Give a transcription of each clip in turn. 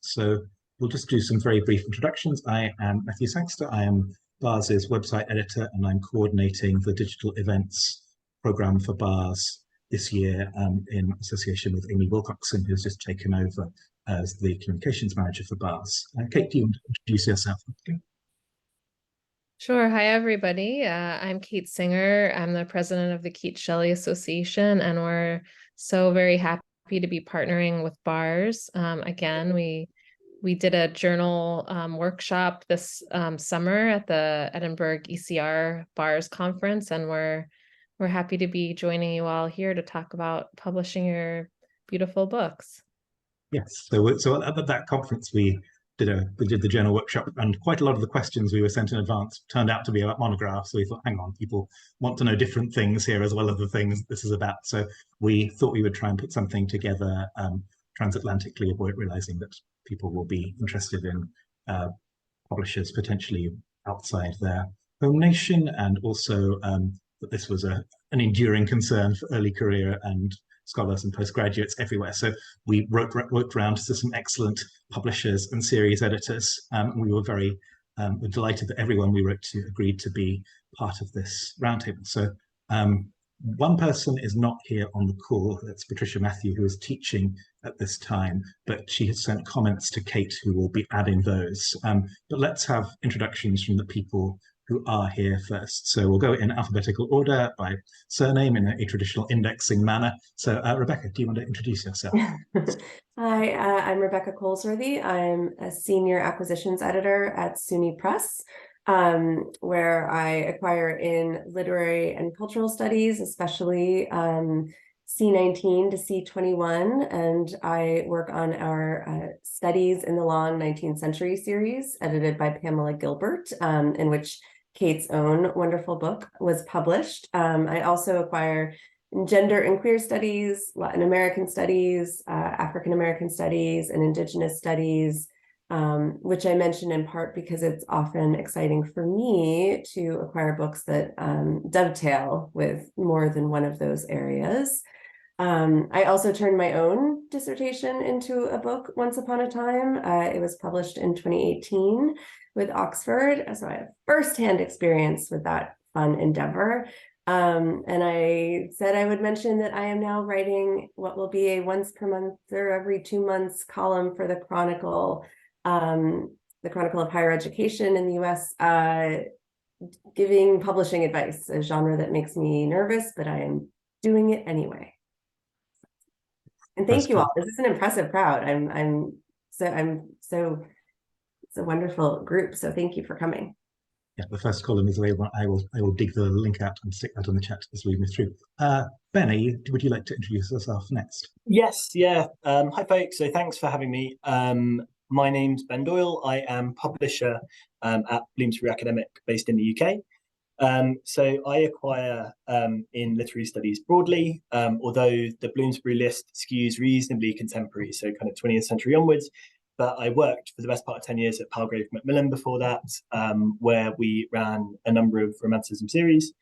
So we'll just do some very brief introductions. I am Matthew Sangster. I am BARS's website editor, and I'm coordinating the digital events program for BARS this year in association with Amy Wilcoxon, who's just taken over as the communications manager for BARS. Kate, do you want to introduce yourself? Okay. Sure. Hi, everybody. I'm Kate Singer. I'm the president of the Keats-Shelley Association, and we're so very happy to be partnering with BARS. Again, we did a journal workshop this summer at the Edinburgh ECR BARS conference, and we're happy to be joining you all here to talk about publishing your beautiful books. Yes. So at that conference, we did the journal workshop, and quite a lot of the questions we were sent in advance turned out to be about Monograph. So we thought, hang on, people want to know different things here as well as the things this is about. So we thought we would try and put something together transatlantically, realizing that people will be interested in publishers potentially outside their home nation, and also that this was an enduring concern for early career and scholars and postgraduates everywhere. So we worked around to some excellent publishers and series editors. We were we're delighted that everyone we wrote to agreed to be part of this roundtable. So one person is not here on the call. That's Patricia Matthew, who is teaching at this time, but she has sent comments to Kate, who will be adding those. But let's have introductions from the people who are here first. So we'll go in alphabetical order by surname in a traditional indexing manner. So Rebecca, do you want to introduce yourself? Hi, I'm Rebecca Colesworthy. I'm a senior acquisitions editor at SUNY Press, where I acquire in literary and cultural studies, especially C19 to C21, and I work on our Studies in the Long 19th Century series, edited by Pamela Gilbert, in which Kate's own wonderful book was published. I also acquire gender and queer studies, Latin American studies, African American studies, and Indigenous studies, which I mention in part because it's often exciting for me to acquire books that dovetail with more than one of those areas. I also turned my own dissertation into a book once upon a time. It was published in 2018 with Oxford, so I have firsthand experience with that fun endeavor. And I said I would mention that I am now writing what will be a once per month or every 2 months column for the Chronicle of Higher Education in the US, giving publishing advice, a genre that makes me nervous, but I am doing it anyway. And thank you all. This is an impressive crowd. It's a wonderful group. So thank you for coming. Yeah, the first column is the way I will dig the link out and stick that on the chat as we move through. Ben, would you like to introduce yourself next? Yes, yeah. Hi folks, so thanks for having me. My name's Ben Doyle. I am publisher at Bloomsbury Academic based in the UK. So I acquire in literary studies broadly, although the Bloomsbury list skews reasonably contemporary, so kind of 20th century onwards. But I worked for the best part of 10 years at Palgrave Macmillan before that, where we ran a number of romanticism series.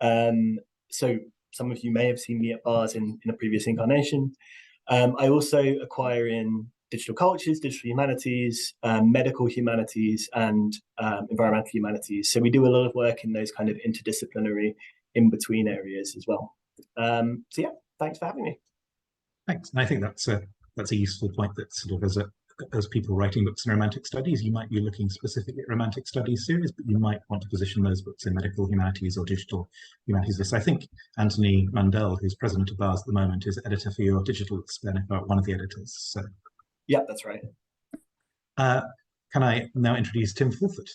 So some of you may have seen me at BARS in a previous incarnation. I also acquire in digital cultures, digital humanities, medical humanities, and environmental humanities. So we do a lot of work in those kind of interdisciplinary in-between areas as well. So yeah, thanks for having me. Thanks. And I think that's a useful point, that sort of as people writing books in romantic studies, you might be looking specifically at romantic studies series, but you might want to position those books in medical humanities or digital humanities. So I think Anthony Mandel, who's president of BARS at the moment, is editor for your digital, one of the editors. So yeah, that's right. Can I now introduce Tim Fulford?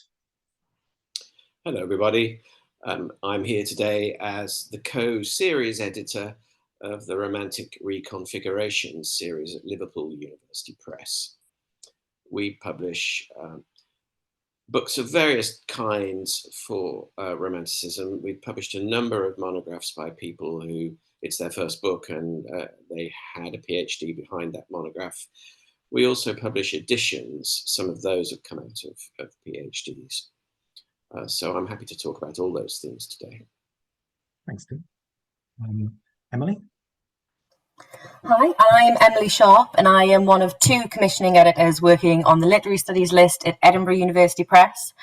Hello, everybody. I'm here today as the co-series editor of the Romantic Reconfigurations series at Liverpool University Press. We publish books of various kinds for romanticism. We've published a number of monographs by people who it's their first book and they had a PhD behind that monograph. We also publish editions. Some of those have come out of PhDs. So I'm happy to talk about all those things today. Thanks, Tim. Emily? Hi, I'm Emily Sharp, and I am one of 2 commissioning editors working on the Literary Studies list at Edinburgh University Press.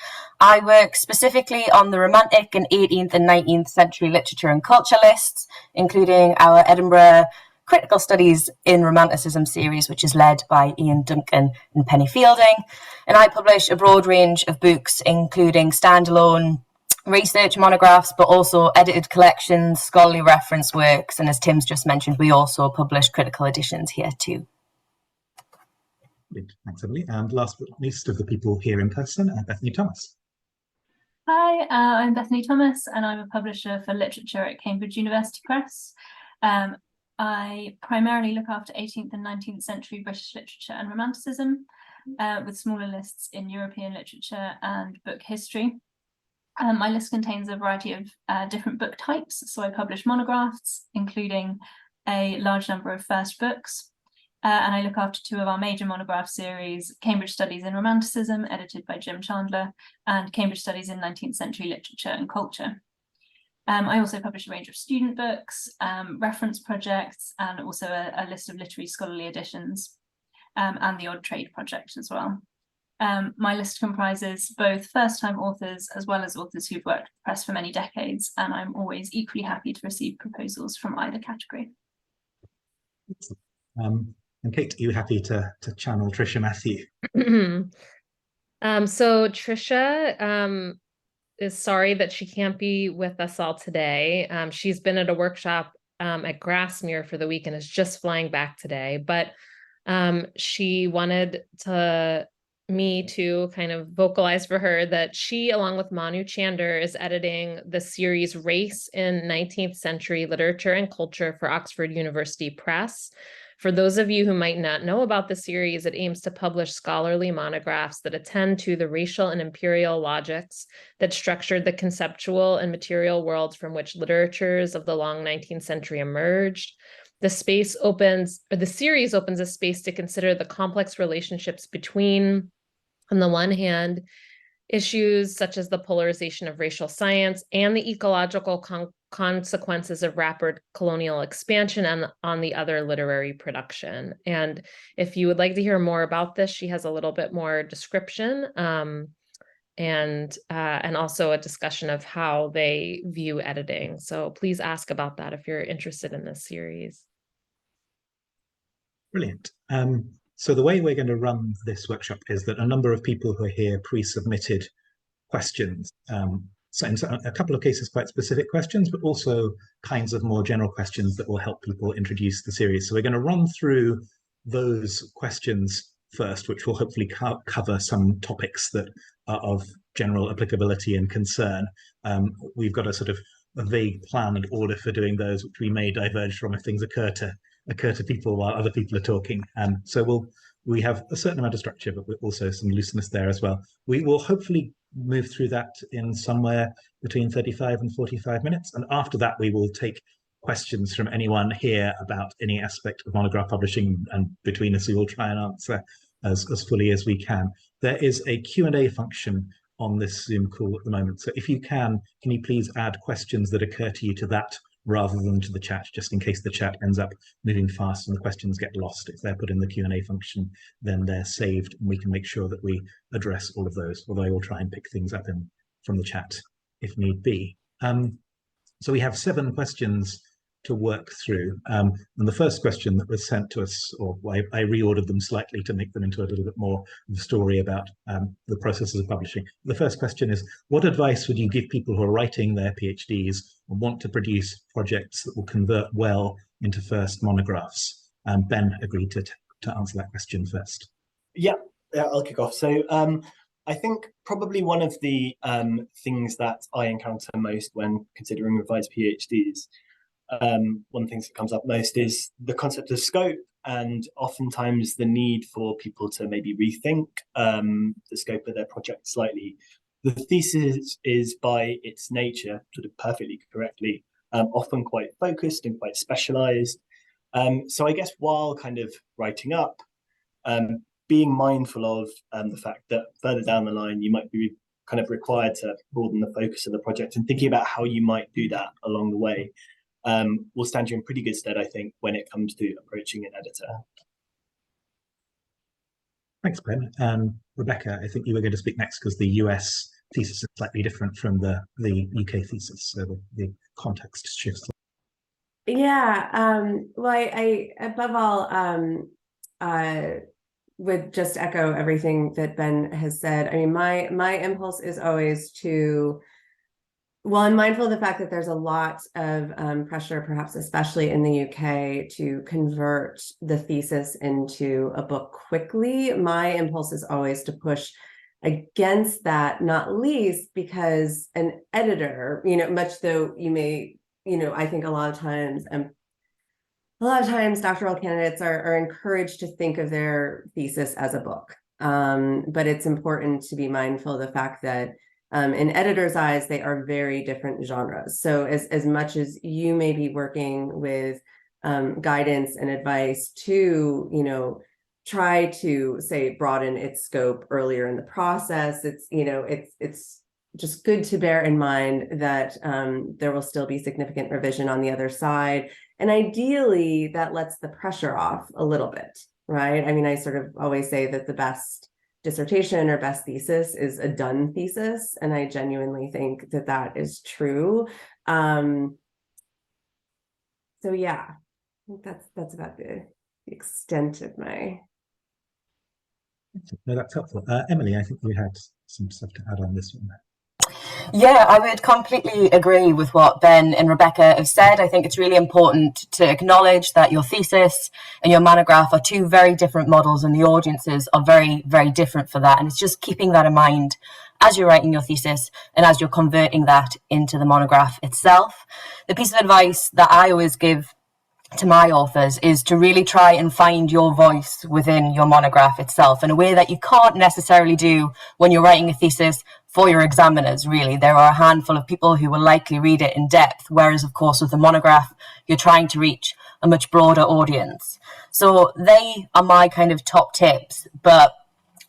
I work specifically on the Romantic and 18th and 19th century literature and culture lists, including our Edinburgh Critical Studies in Romanticism series, which is led by Ian Duncan and Penny Fielding. And I publish a broad range of books, including standalone research monographs, but also edited collections, scholarly reference works, and as Tim's just mentioned, we also publish critical editions here too. Thanks, Emily. And last but not least of the people here in person, Bethany Thomas. Hi, I'm Bethany Thomas, and I'm a publisher for literature at Cambridge University Press. I primarily look after 18th and 19th century British literature and Romanticism, with smaller lists in European literature and book history. My list contains a variety of different book types, so I publish monographs, including a large number of first books, and I look after 2 of our major monograph series, Cambridge Studies in Romanticism, edited by Jim Chandler, and Cambridge Studies in 19th Century Literature and Culture. I also publish a range of student books, reference projects, and also a list of literary scholarly editions, and the odd trade project as well. My list comprises both first-time authors as well as authors who've worked with the press for many decades, and I'm always equally happy to receive proposals from either category. And Kate, are you happy to channel Tricia Matthew? So Tricia is sorry that she can't be with us all today. She's been at a workshop at Grasmere for the week and is just flying back today, but she wanted me to kind of vocalize for her that she, along with Manu Chander, is editing the series Race in 19th Century Literature and Culture for Oxford University Press. For those of you who might not know about the series, it aims to publish scholarly monographs that attend to the racial and imperial logics that structured the conceptual and material worlds from which literatures of the long 19th century emerged. The series opens a space to consider the complex relationships between, on the one hand, issues such as the polarization of racial science and the ecological consequences of rapid colonial expansion, and on the other, literary production. And if you would like to hear more about this, she has a little bit more description and also a discussion of how they view editing. So please ask about that if you're interested in this series. Brilliant. So the way we're going to run this workshop is that a number of people who are here pre-submitted questions. So in a couple of cases, quite specific questions, but also kinds of more general questions that will help people introduce the series. So we're going to run through those questions first, which will hopefully cover some topics that are of general applicability and concern. We've got a sort of a vague plan and order for doing those, which we may diverge from if things occur to people while other people are talking. So we have a certain amount of structure, but also some looseness there as well. We will hopefully move through that in somewhere between 35 and 45 minutes. And after that, we will take questions from anyone here about any aspect of monograph publishing, and between us, we will try and answer as fully as we can. There is a Q&A function on this Zoom call at the moment. So if you can you please add questions that occur to you to that rather than to the chat, just in case the chat ends up moving fast and the questions get lost. If they're put in the Q&A function, then they're saved and we can make sure that we address all of those, although I will try and pick things up from the chat if need be. So we have 7 questions to work through. And the first question that was sent to us, or I reordered them slightly to make them into a little bit more of a story about the processes of publishing. The first question is, what advice would you give people who are writing their PhDs and want to produce projects that will convert well into first monographs? Ben agreed to answer that question first. Yeah, I'll kick off. So I think probably one of the things that I encounter most when considering revised PhDs, one of the things that comes up most is the concept of scope, and oftentimes the need for people to maybe rethink the scope of their project slightly. The thesis is by its nature, sort of perfectly correctly, often quite focused and quite specialized. So I guess while kind of writing up, being mindful of the fact that further down the line, you might be kind of required to broaden the focus of the project, and thinking about how you might do that along the way. will stand you in pretty good stead, I think, when it comes to approaching an editor. Thanks, Ben. Rebecca, I think you were going to speak next because the US thesis is slightly different from the UK thesis, so the context shifts. Yeah, well, I above all would just echo everything that Ben has said. I mean, my impulse is always to, well, I'm mindful of the fact that there's a lot of pressure, perhaps especially in the UK, to convert the thesis into a book quickly. My impulse is always to push against that, not least because an editor, much though you may, I think a lot of times doctoral candidates are encouraged to think of their thesis as a book. But it's important to be mindful of the fact that in editors' eyes, they are very different genres. So as much as you may be working with guidance and advice to, try to say broaden its scope earlier in the process, it's just good to bear in mind that there will still be significant revision on the other side. And ideally, that lets the pressure off a little bit, right? I mean, I sort of always say that the best dissertation or best thesis is a done thesis, and I genuinely think that that is true. So yeah, I think that's about the extent of my. No, that's helpful. Emily, I think you had some stuff to add on this one. Yeah, I would completely agree with what Ben and Rebecca have said. I think it's really important to acknowledge that your thesis and your monograph are two very different models, and the audiences are very, very different for that. And it's just keeping that in mind as you're writing your thesis and as you're converting that into the monograph itself. The piece of advice that I always give to my authors is to really try and find your voice within your monograph itself in a way that you can't necessarily do when you're writing a thesis for your examiners. Really, there are a handful of people who will likely read it in depth, whereas of course with the monograph you're trying to reach a much broader audience. So they are my kind of top tips, but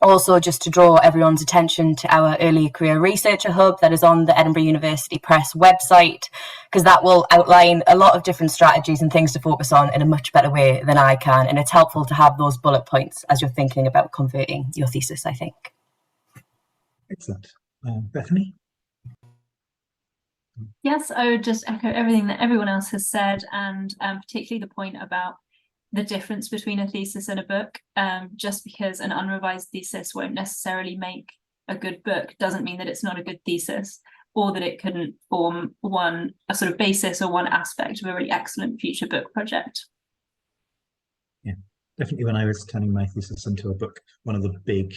also just to draw everyone's attention to our early career researcher hub that is on the Edinburgh University Press website, because that will outline a lot of different strategies and things to focus on in a much better way than I can. And it's helpful to have those bullet points as you're thinking about converting your thesis, I think. Excellent. Bethany? Yes, I would just echo everything that everyone else has said, and particularly the point about the difference between a thesis and a book. Just because an unrevised thesis won't necessarily make a good book doesn't mean that it's not a good thesis, or that it couldn't form a sort of basis or one aspect of a really excellent future book project. Yeah, definitely when I was turning my thesis into a book, one of the big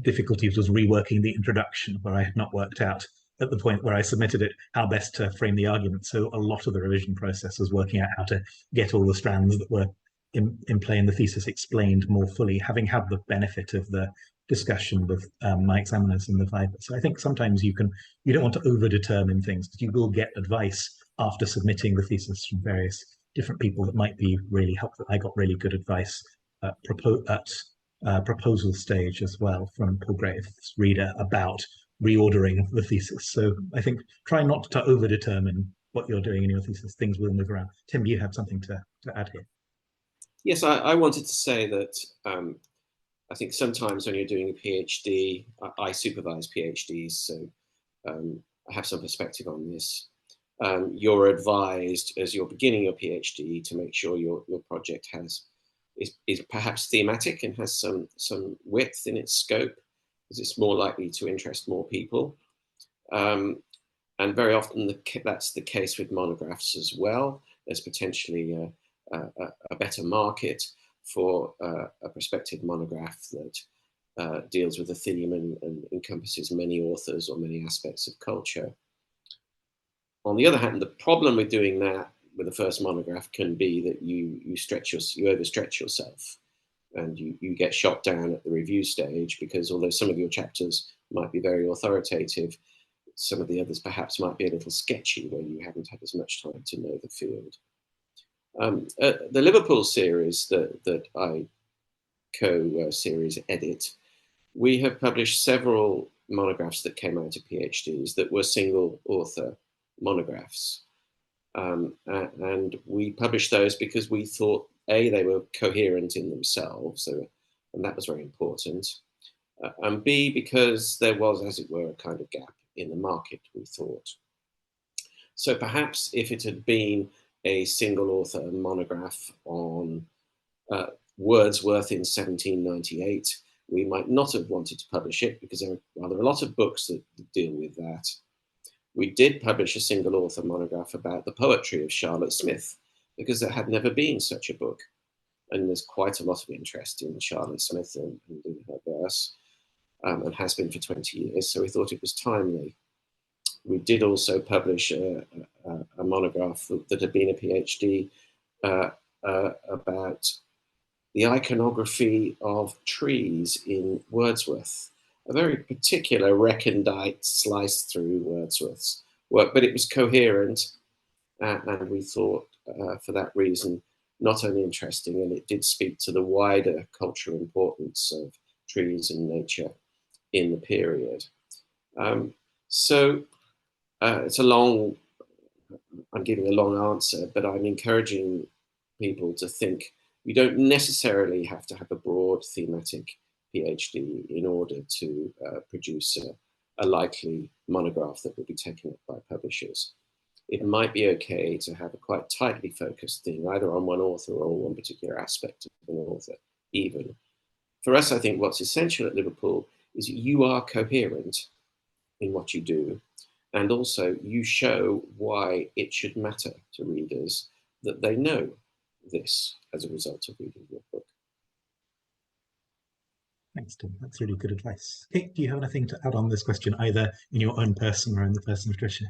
difficulties was reworking the introduction, where I had not worked out at the point where I submitted it how best to frame the argument. So a lot of the revision process was working out how to get all the strands that were in play in the thesis explained more fully, having had the benefit of the discussion with my examiners in the Viva. So I think sometimes you don't want to over-determine things, because you will get advice after submitting the thesis from various different people that might be really helpful. I got really good advice at proposal stage as well from Palgrave's reader about reordering the thesis. So I think try not to over-determine what you're doing in your thesis. Things will move around. Tim, you had something to add here. Yes, I wanted to say that I think sometimes when you're doing a PhD, I supervise PhDs, so I have some perspective on this. You're advised as you're beginning your PhD to make sure your project is perhaps thematic and has some width in its scope, because it's more likely to interest more people. And very often that's the case with monographs as well. There's potentially a better market for a prospective monograph that deals with a theme and encompasses many authors or many aspects of culture. On the other hand, the problem with doing that with the first monograph can be that you overstretch yourself, and you get shot down at the review stage, because although some of your chapters might be very authoritative, some of the others perhaps might be a little sketchy where you haven't had as much time to know the field. The Liverpool series that I co-series edit, we have published several monographs that came out of PhDs that were single author monographs. And we published those because we thought, A, they were coherent in themselves, and that was very important, and B, because there was, as it were, a kind of gap in the market, we thought. So perhaps if it had been a single author monograph on Wordsworth in 1798, we might not have wanted to publish it because there are a lot of books that deal with that. We did publish a single author monograph about the poetry of Charlotte Smith because there had never been such a book. And there's quite a lot of interest in Charlotte Smith and in her verse, and has been for 20 years. So we thought it was timely. We did also publish a monograph that had been a PhD about the iconography of trees in Wordsworth, a very particular recondite slice through Wordsworth's work, but it was coherent, and we thought for that reason not only interesting, and it did speak to the wider cultural importance of trees and nature in the period. So it's a long, I'm giving a long answer, but I'm encouraging people to think you don't necessarily have to have a broad thematic PhD in order to produce a likely monograph that will be taken up by publishers. It might be okay to have a quite tightly focused thing, either on one author or one particular aspect of an author, even. For us, I think what's essential at Liverpool is you are coherent in what you do, and also you show why it should matter to readers that they know this as a result of reading your book. Thanks, Tim. That's really good advice. Kate, do you have anything to add on this question, either in your own person or in the person of Tricia?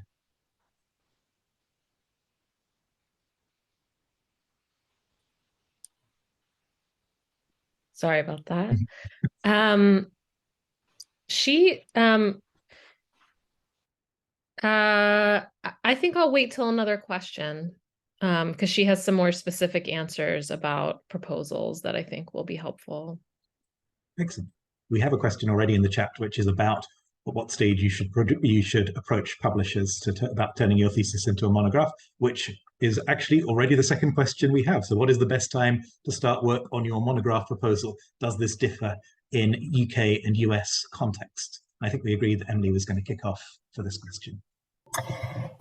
Sorry about that. I think I'll wait till another question, because she has some more specific answers about proposals that I think will be helpful. Excellent. We have a question already in the chat, which is about at what stage you should approach publishers about turning your thesis into a monograph, which is actually already the second question we have. So what is the best time to start work on your monograph proposal? Does this differ in UK and US context? I think we agreed that Emily was going to kick off for this question.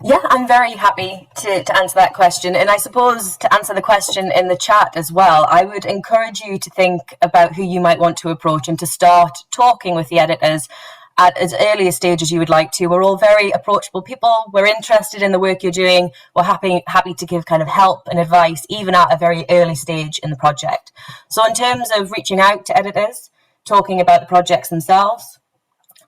Yeah, I'm very happy to answer that question. And I suppose to answer the question in the chat as well, I would encourage you to think about who you might want to approach and to start talking with the editors at as early a stage as you would like to. We're all very approachable people. We're interested in the work you're doing. We're happy to give kind of help and advice, even at a very early stage in the project. So in terms of reaching out to editors, talking about the projects themselves,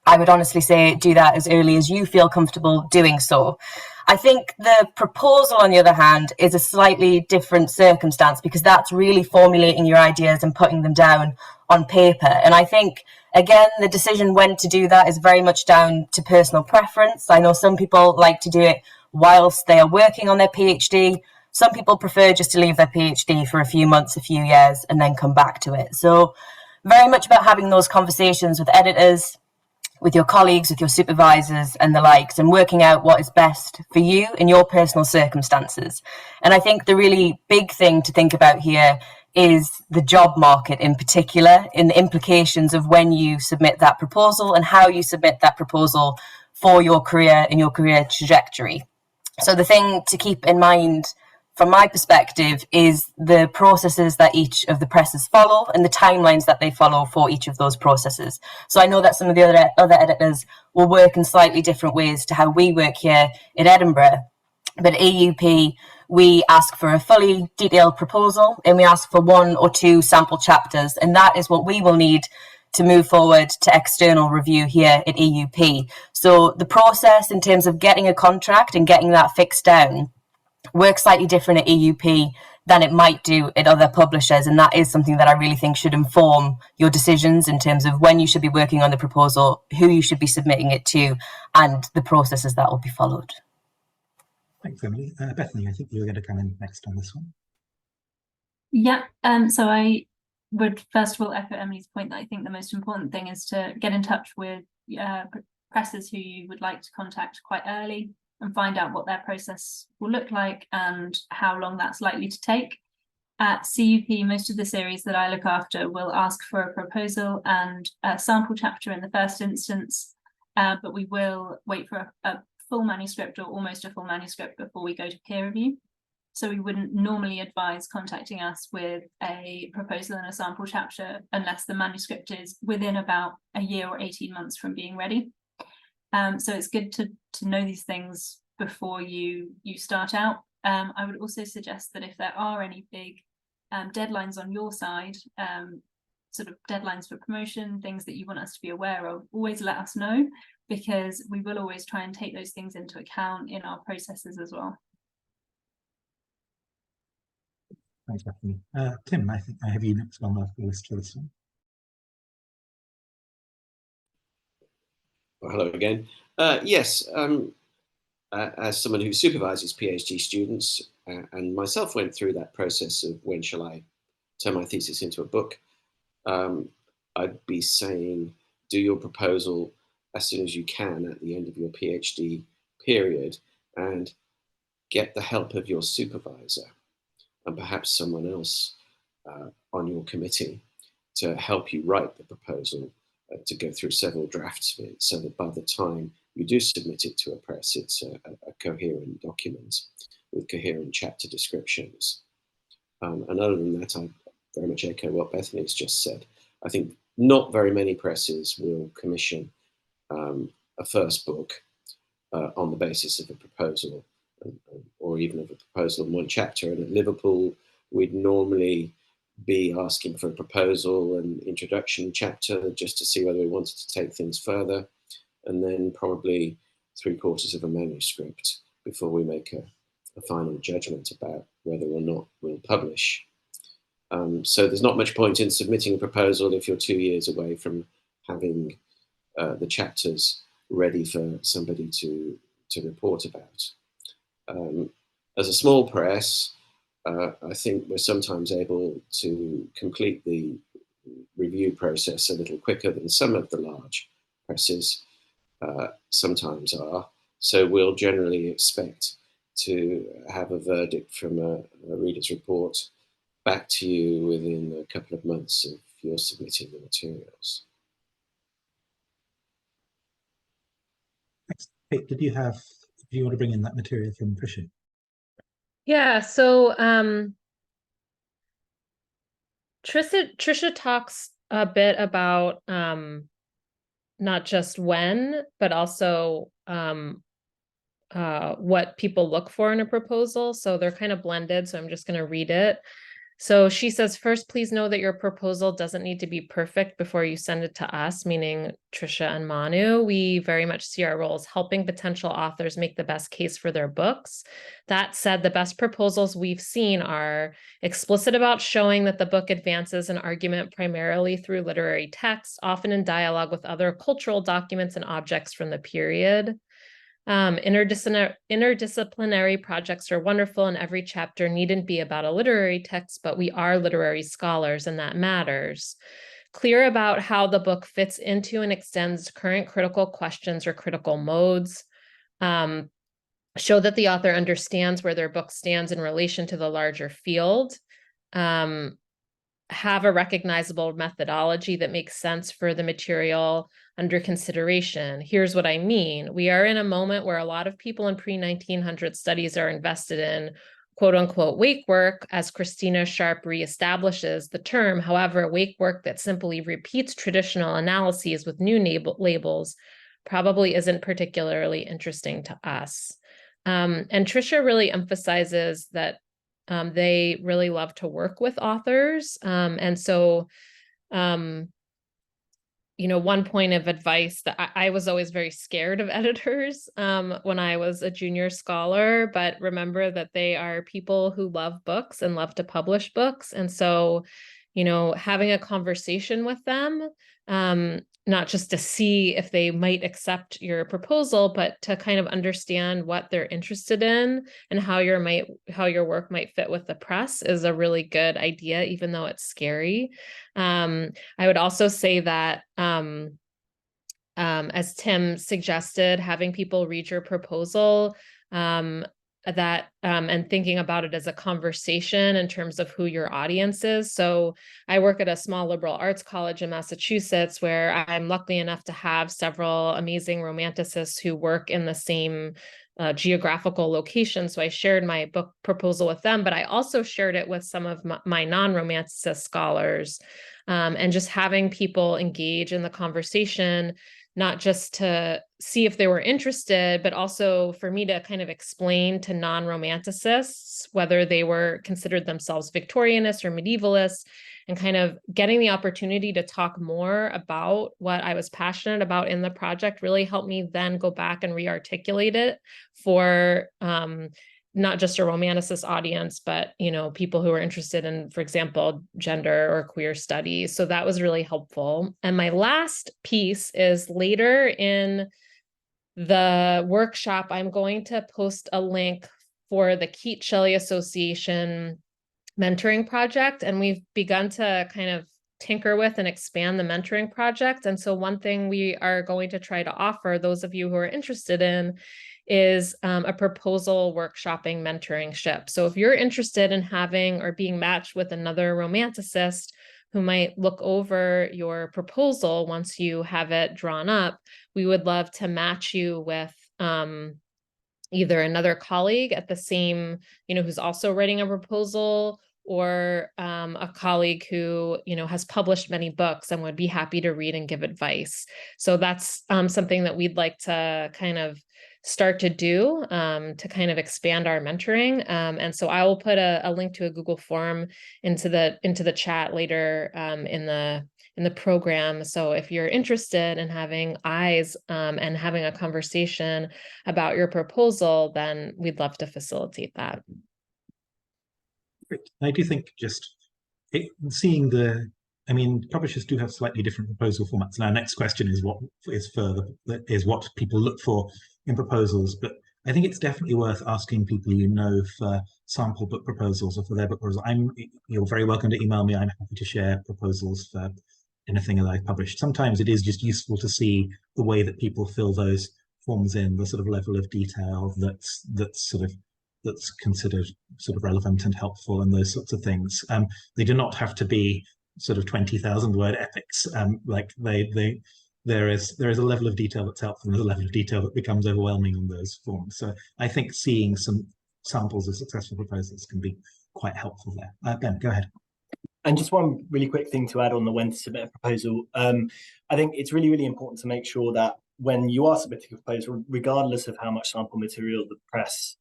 I would honestly say do that as early as you feel comfortable doing so. I think the proposal, on the other hand, is a slightly different circumstance because that's really formulating your ideas and putting them down on paper. And I think, again, the decision when to do that is very much down to personal preference. I know some people like to do it whilst they are working on their PhD. Some people prefer just to leave their PhD for a few months, a few years, and then come back to it. So very much about having those conversations with editors, with your colleagues, with your supervisors and the likes, and working out what is best for you in your personal circumstances. And I think the really big thing to think about here is the job market in particular, in the implications of when you submit that proposal and how you submit that proposal for your career and your career trajectory. So the thing to keep in mind from my perspective is the processes that each of the presses follow and the timelines that they follow for each of those processes. So I know that some of the other editors will work in slightly different ways to how we work here in Edinburgh. But at AUP, we ask for a fully detailed proposal and we ask for 1 or 2 sample chapters. And that is what we will need to move forward to external review here at AUP. So the process in terms of getting a contract and getting that fixed down works slightly different at AUP than it might do at other publishers, and that is something that I really think should inform your decisions in terms of when you should be working on the proposal, who you should be submitting it to, and the processes that will be followed. Thanks, Emily. Bethany, I think you were going to come in next on this one. Yeah, so I would first of all echo Emily's point that I think the most important thing is to get in touch with presses who you would like to contact quite early. and find out what their process will look like and how long that's likely to take. At CUP, most of the series that I look after will ask for a proposal and a sample chapter in the first instance, but we will wait for a full manuscript or almost a full manuscript before we go to peer review. So we wouldn't normally advise contacting us with a proposal and a sample chapter unless the manuscript is within about a year or 18 months from being ready. So it's good to know these things before you start out. I would also suggest that if there are any big deadlines on your side, sort of deadlines for promotion, things that you want us to be aware of, always let us know, because we will always try and take those things into account in our processes as well. Thanks, Bethany. Tim, I think I have you next on the list for this one. Well, hello again. Yes, as someone who supervises PhD students and myself went through that process of when shall I turn my thesis into a book, I'd be saying do your proposal as soon as you can at the end of your PhD period and get the help of your supervisor and perhaps someone else on your committee to help you write the proposal, to go through several drafts of it, so that by the time you do submit it to a press, it's a coherent document with coherent chapter descriptions. And other than that, I very much echo what Bethany's just said. I think not very many presses will commission a first book on the basis of a proposal, or even of a proposal in one chapter. And at Liverpool, we'd normally be asking for a proposal and introduction chapter just to see whether we wanted to take things further, and then probably 3/4 of a manuscript before we make a final judgment about whether or not we'll publish. So there's not much point in submitting a proposal if you're 2 years away from having the chapters ready for somebody to report about. As a small press, I think we're sometimes able to complete the review process a little quicker than some of the large presses sometimes are. So we'll generally expect to have a verdict from a reader's report back to you within a couple of months of your submitting the materials. Kate, do you want to bring in that material from Trisha? Yeah, so Trisha talks a bit about not just when, but also what people look for in a proposal. So they're kind of blended, so I'm just going to read it. So she says, first, please know that your proposal doesn't need to be perfect before you send it to us, meaning Trisha and Manu. We very much see our role as helping potential authors make the best case for their books. That said, the best proposals we've seen are explicit about showing that the book advances an argument primarily through literary text, often in dialogue with other cultural documents and objects from the period. Interdisciplinary projects are wonderful, and every chapter needn't be about a literary text, but we are literary scholars, and that matters. Clear about how the book fits into and extends current critical questions or critical modes. Show that the author understands where their book stands in relation to the larger field. Have a recognizable methodology that makes sense for the material under consideration. Here's what I mean. We are in a moment where a lot of people in pre-1900 studies are invested in quote unquote wake work, as Christina Sharp reestablishes the term. However, wake work that simply repeats traditional analyses with new labels probably isn't particularly interesting to us. And Trisha really emphasizes that they really love to work with authors. And so, you know, one point of advice that I was always very scared of editors when I was a junior scholar, but remember that they are people who love books and love to publish books. And so, you know, having a conversation with them, not just to see if they might accept your proposal, but to kind of understand what they're interested in and how your work might fit with the press is a really good idea, even though it's scary. I would also say that as Tim suggested, having people read your proposal, and thinking about it as a conversation in terms of who your audience is. So I work at a small liberal arts college in Massachusetts, where I'm lucky enough to have several amazing romanticists who work in the same geographical location. So I shared my book proposal with them, but I also shared it with some of my non-romanticist scholars, and just having people engage in the conversation, not just to see if they were interested, but also for me to kind of explain to non-romanticists whether they were considered themselves Victorianists or medievalists, and kind of getting the opportunity to talk more about what I was passionate about in the project really helped me then go back and re-articulate it for not just a romanticist audience, but, you know, people who are interested in, for example, gender or queer studies. So that was really helpful. And my last piece is later in the workshop, I'm going to post a link for the Keats-Shelley Association mentoring project. And we've begun to kind of tinker with and expand the mentoring project. And so one thing we are going to try to offer those of you who are interested in is a proposal workshopping mentoringship. So if you're interested in having or being matched with another romanticist who might look over your proposal once you have it drawn up, we would love to match you with either another colleague at the same, you know, who's also writing a proposal, or a colleague who, you know, has published many books and would be happy to read and give advice. So that's something that we'd like to kind of start to do to kind of expand our mentoring. And so I will put a link to a Google form into the chat later in the program. So if you're interested in having eyes and having a conversation about your proposal, then we'd love to facilitate that. Great. I do think just seeing publishers do have slightly different proposal formats. And our next question is what people look for in proposals. But I think it's definitely worth asking people you know for sample book proposals or for their book proposal. You're very welcome to email me. I'm happy to share proposals for anything that I've published. Sometimes it is just useful to see the way that people fill those forms in, the sort of level of detail that's considered sort of relevant and helpful, and those sorts of things. They do not have to be sort of 20,000 word epics. There is a level of detail that's helpful, and there's a level of detail that becomes overwhelming on those forms. So I think seeing some samples of successful proposals can be quite helpful there. Ben, go ahead. And just one really quick thing to add on the when to submit a proposal. I think it's really, really important to make sure that when you are submitting a proposal, regardless of how much sample material the press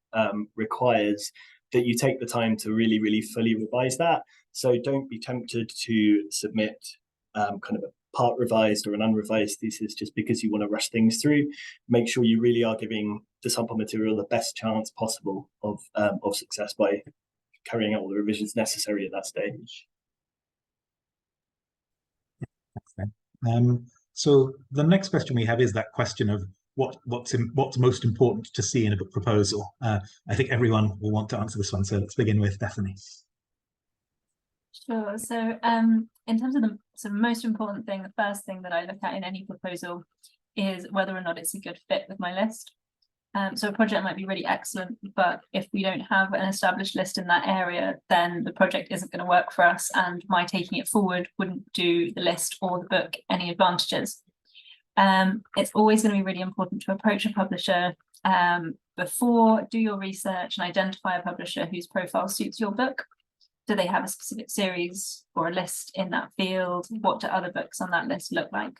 requires, that you take the time to really, really fully revise that. So don't be tempted to submit kind of a part revised or an unrevised thesis just because you want to rush things through. Make sure you really are giving the sample material the best chance possible of success by carrying out all the revisions necessary at that stage. So the next question we have is that question of what's most important to see in a book proposal. I think everyone will want to answer this one, so let's begin with Bethany. Sure. So in terms of the sort of most important thing, the first thing that I look at in any proposal is whether or not it's a good fit with my list. So a project might be really excellent, but if we don't have an established list in that area, then the project isn't going to work for us, and my taking it forward wouldn't do the list or the book any advantages. It's always going to be really important to approach a publisher before, do your research and identify a publisher whose profile suits your book. Do they have a specific series or a list in that field? What do other books on that list look like?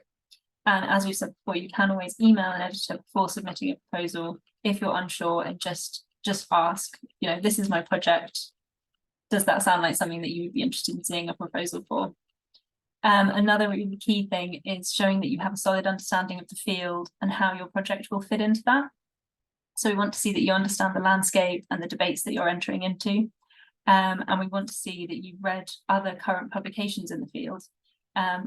And as we said before, you can always email an editor before submitting a proposal if you're unsure, and just ask, you know, this is my project. Does that sound like something that you would be interested in seeing a proposal for? Another really key thing is showing that you have a solid understanding of the field and how your project will fit into that. So we want to see that you understand the landscape and the debates that you're entering into. And we want to see that you've read other current publications in the field.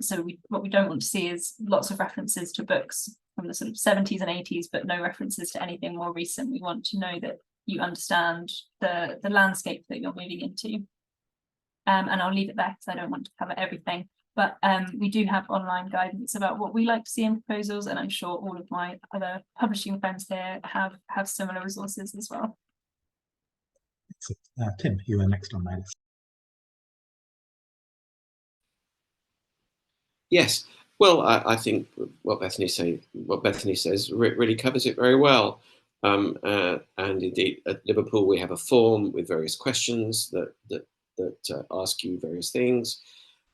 So what we don't want to see is lots of references to books from the sort of 70s and 80s, but no references to anything more recent. We want to know that you understand the landscape that you're moving into. And I'll leave it there because I don't want to cover everything. But we do have online guidance about what we like to see in proposals, and I'm sure all of my other publishing friends here have similar resources as well. Tim, you are next on my list. Yes, well, I think what Bethany says really covers it very well. And indeed, at Liverpool, we have a form with various questions that ask you various things,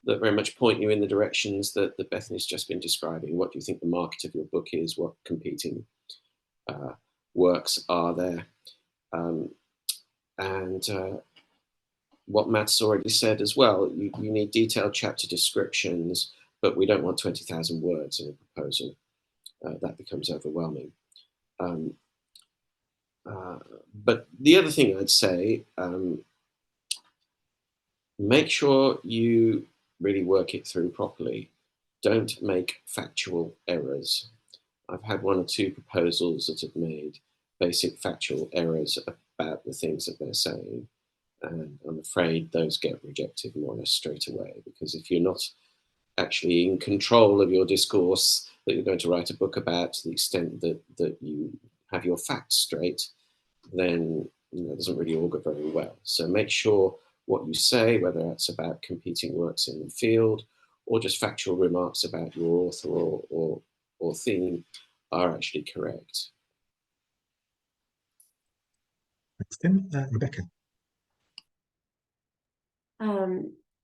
that very much point you in the directions that Bethany's just been describing. What do you think the market of your book is? What competing works are there? And what Matt's already said as well, you need detailed chapter descriptions, but we don't want 20,000 words in a proposal. That becomes overwhelming. But the other thing I'd say, make sure you really work it through properly. Don't make factual errors. I've had one or two proposals that have made basic factual errors about the things that they're saying. And I'm afraid those get rejected more or less straight away, because if you're not actually in control of your discourse that you're going to write a book about, to the extent that you have your facts straight, then it doesn't really augur very well. So make sure what you say, whether that's about competing works in the field or just factual remarks about your author or theme, are actually correct. Thanks, Tim. Rebecca.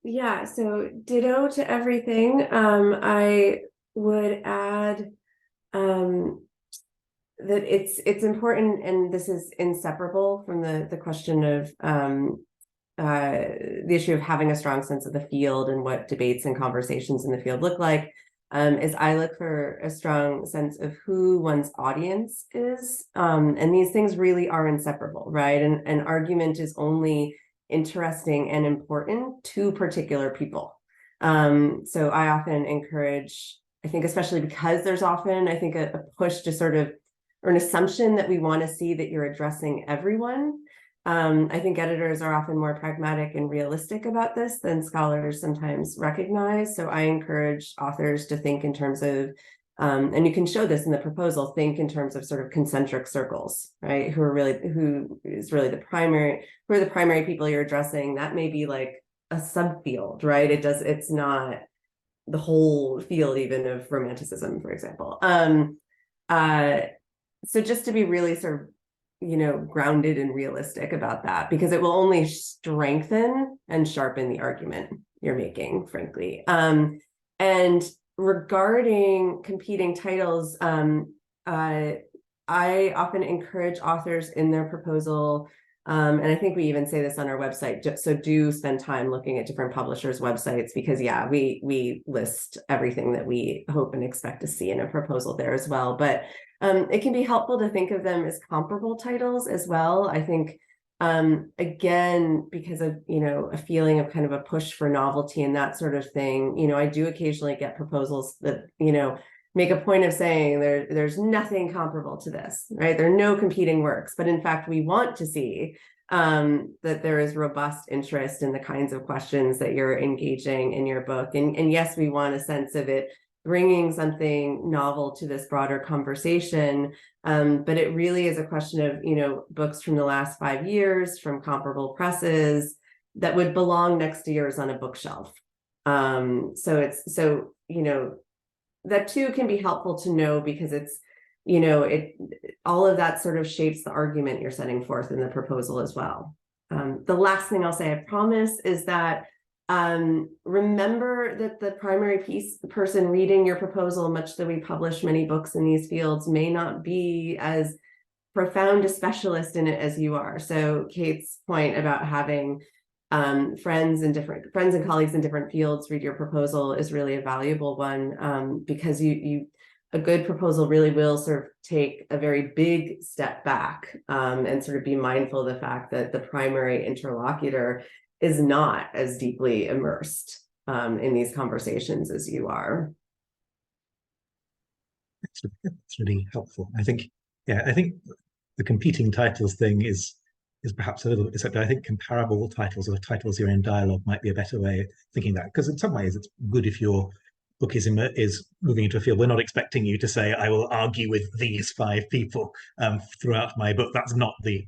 Yeah, so ditto to everything. I would add that it's important, and this is inseparable from the question of the issue of having a strong sense of the field and what debates and conversations in the field look like, is I look for a strong sense of who one's audience is. And these things really are inseparable, right? And an argument is only interesting and important to particular people. So I often encourage, I think, especially because there's often, I think, a push to sort of, or an assumption that we want to see that you're addressing everyone. I think editors are often more pragmatic and realistic about this than scholars sometimes recognize. So I encourage authors to think in terms of, and you can show this in the proposal, think in terms of sort of concentric circles, right? Who is really the primary people you're addressing. That may be like a subfield, right? It's not the whole field even of romanticism, for example. So just to be really sort of, grounded and realistic about that, because it will only strengthen and sharpen the argument you're making, frankly. And regarding competing titles, I often encourage authors in their proposal, and I think we even say this on our website, so do spend time looking at different publishers' websites, because yeah, we list everything that we hope and expect to see in a proposal there as well. But it can be helpful to think of them as comparable titles as well. I think, again, because of, a feeling of kind of a push for novelty and that sort of thing, I do occasionally get proposals that, make a point of saying there's nothing comparable to this, right? There are no competing works, but in fact, we want to see that there is robust interest in the kinds of questions that you're engaging in your book. And yes, we want a sense of it bringing something novel to this broader conversation. But it really is a question of, books from the last 5 years from comparable presses that would belong next to yours on a bookshelf. That too can be helpful to know, because it's, all of that sort of shapes the argument you're setting forth in the proposal as well. The last thing I'll say, I promise, is that remember that the primary person reading your proposal, much though we publish many books in these fields, may not be as profound a specialist in it as you are. So Kate's point about having friends and colleagues in different fields read your proposal is really a valuable one, because a good proposal really will sort of take a very big step back, and sort of be mindful of the fact that the primary interlocutor is not as deeply immersed in these conversations as you are. That's really helpful. I think the competing titles thing is is perhaps a little bit deceptive. I think comparable titles or titles you're in dialogue might be a better way of thinking that, because in some ways it's good if your book is moving into a field. We're not expecting you to say, I will argue with these 5 people throughout my book. That's not the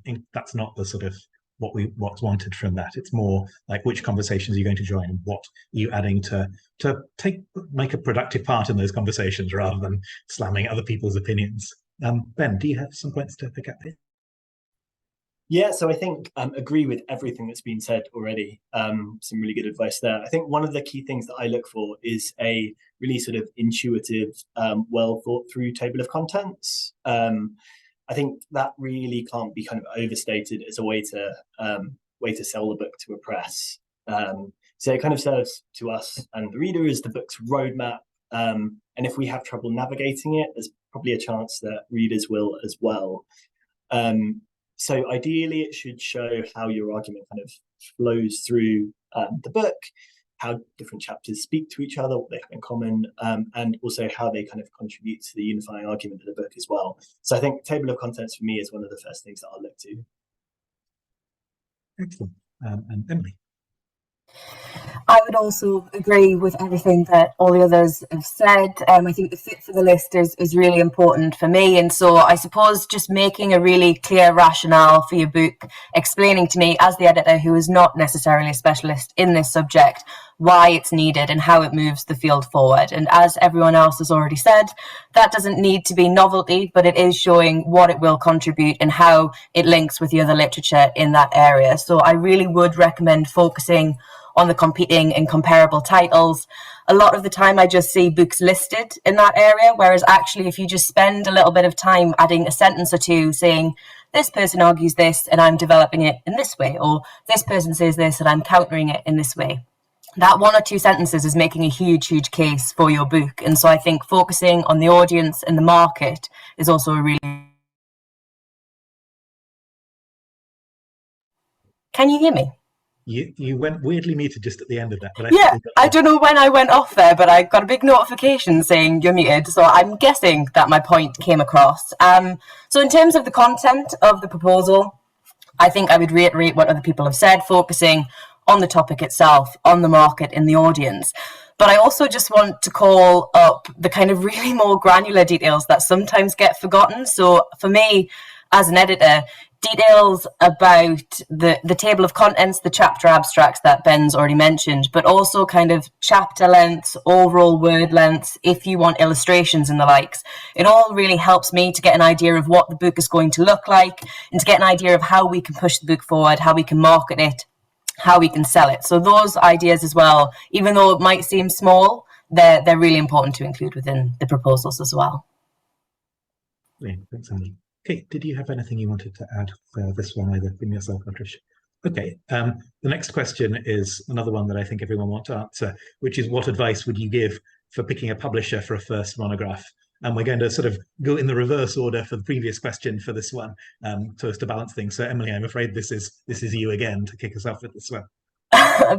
sort of what's wanted from that. It's more like which conversations are you going to join and what are you adding to make a productive part in those conversations rather than slamming other people's opinions. Ben, do you have some points to pick up here? Yeah, so I think agree with everything that's been said already. Some really good advice there. I think one of the key things that I look for is a really sort of intuitive, well thought through table of contents. I think that really can't be kind of overstated as a way to sell the book to a press. So it kind of serves to us and the reader as the book's roadmap. And if we have trouble navigating it, there's probably a chance that readers will as well. So ideally, it should show how your argument kind of flows through the book, how different chapters speak to each other, what they have in common, and also how they kind of contribute to the unifying argument of the book as well. So I think table of contents for me is one of the first things that I'll look to. Excellent. And Emily? I would also agree with everything that all the others have said. I think the fit for the list is really important for me. And so I suppose just making a really clear rationale for your book, explaining to me as the editor who is not necessarily a specialist in this subject, why it's needed and how it moves the field forward. And as everyone else has already said, that doesn't need to be novelty, but it is showing what it will contribute and how it links with the other literature in that area. So I really would recommend focusing on the competing and comparable titles. A lot of the time I just see books listed in that area, whereas actually if you just spend a little bit of time adding a sentence or two saying, this person argues this and I'm developing it in this way, or this person says this and I'm countering it in this way. That 1 or 2 sentences is making a huge case for your book. And so I think focusing on the audience and the market is also a really... Can you hear me? You went weirdly muted just at the end of that. But I don't know when I went off there, but I got a big notification saying you're muted. So I'm guessing that my point came across. So in terms of the content of the proposal, I think I would reiterate what other people have said, focusing on the topic itself, on the market and the audience. But I also just want to call up the kind of really more granular details that sometimes get forgotten. So for me, as an editor, details about the table of contents, the chapter abstracts that Ben's already mentioned, but also kind of chapter lengths, overall word lengths, if you want illustrations and the likes. It all really helps me to get an idea of what the book is going to look like and to get an idea of how we can push the book forward, how we can market it, how we can sell it. So those ideas as well, even though it might seem small, they're really important to include within the proposals as well. Brilliant. Thanks, Andy. Kate, did you have anything you wanted to add for this one, either from yourself or Trish? Okay, the next question is another one that I think everyone wants to answer, which is what advice would you give for picking a publisher for a first monograph? And we're going to sort of go in the reverse order for the previous question for this one, so as to balance things. So Emily, I'm afraid this is you again to kick us off with this one.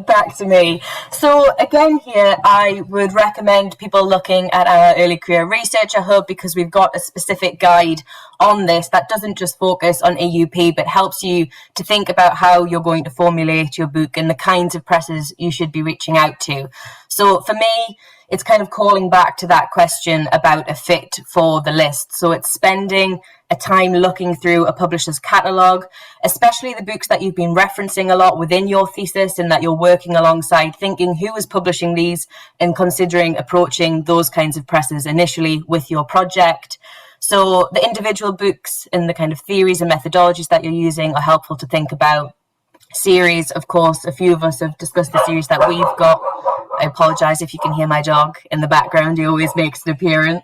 Back to me. So again here, I would recommend people looking at our early career researcher hub, because we've got a specific guide on this that doesn't just focus on EUP, but helps you to think about how you're going to formulate your book and the kinds of presses you should be reaching out to. So for me, it's kind of calling back to that question about a fit for the list. So it's spending a time looking through a publisher's catalogue, especially the books that you've been referencing a lot within your thesis and that you're working alongside, thinking who is publishing these and considering approaching those kinds of presses initially with your project. So the individual books and the kind of theories and methodologies that you're using are helpful to think about. Series, of course, a few of us have discussed the series that we've got. I apologise if you can hear my dog in the background. He always makes an appearance.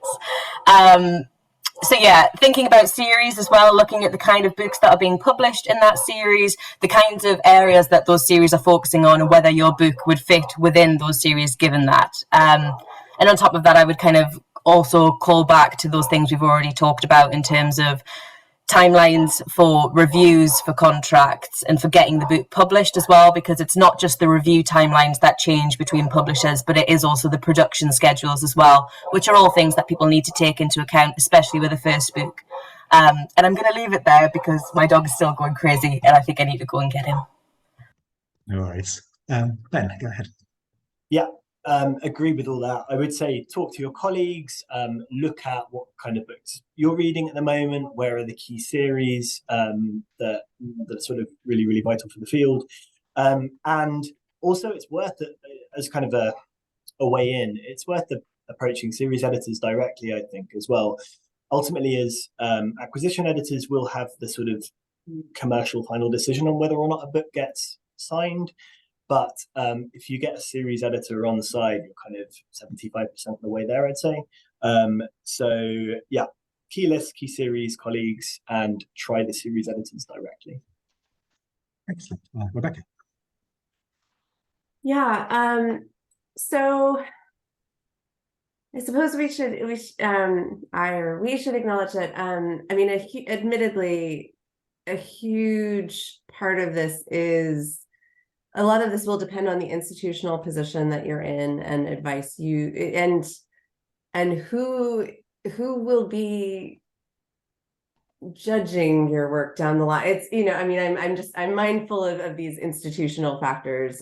So yeah, thinking about series as well, looking at the kind of books that are being published in that series, the kinds of areas that those series are focusing on, and whether your book would fit within those series given that. And on top of that, I would kind of also call back to those things we've already talked about in terms of timelines for reviews, for contracts, and for getting the book published as well, because it's not just the review timelines that change between publishers, but it is also the production schedules as well, which are all things that people need to take into account, especially with the first book. And I'm going to leave it there because my dog is still going crazy and I think I need to go and get him. No worries. Ben, go ahead. Yeah, agree with all that. I would say talk to your colleagues, look at what kind of books you're reading at the moment, where are the key series that are sort of really, really vital for the field. And also it's worth it as kind of a way in, it's worth approaching series editors directly, I think, as well. Ultimately, as acquisition editors will have the sort of commercial final decision on whether or not a book gets signed. But if you get a series editor on the side, you're kind of 75% of the way there, I'd say. So yeah, key lists, key series, colleagues, and try the series editors directly. Excellent. Rebecca. Yeah, so I suppose we should acknowledge that I mean, admittedly, a huge part of this is a lot of this will depend on the institutional position that you're in and advice you and who will be judging your work down the line. It's, you know, I mean, I'm mindful of these institutional factors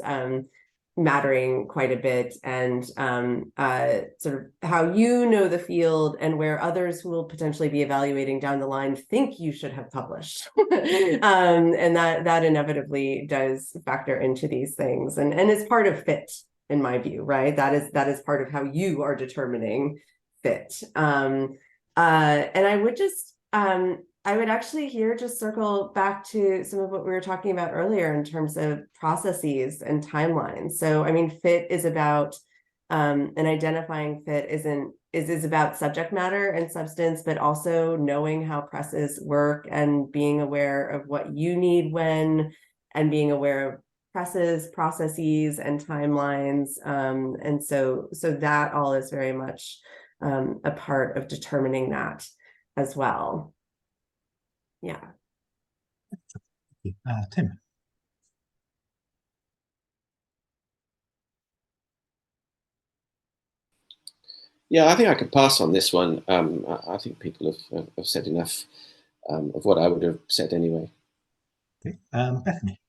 mattering quite a bit, and sort of how you know the field and where others who will potentially be evaluating down the line think you should have published. And that inevitably does factor into these things, and it's part of fit, in my view, right? That is part of how you are determining fit. And I would just I would actually here just circle back to some of what we were talking about earlier in terms of processes and timelines. So, I mean, fit is about, and identifying fit is about subject matter and substance, but also knowing how presses work and being aware of what you need when, and being aware of presses, processes, and timelines. And so that all is very much a part of determining that as well. Yeah. Tim. Yeah, I think I could pass on this one. I think people have said enough of what I would have said anyway. Okay. Bethany.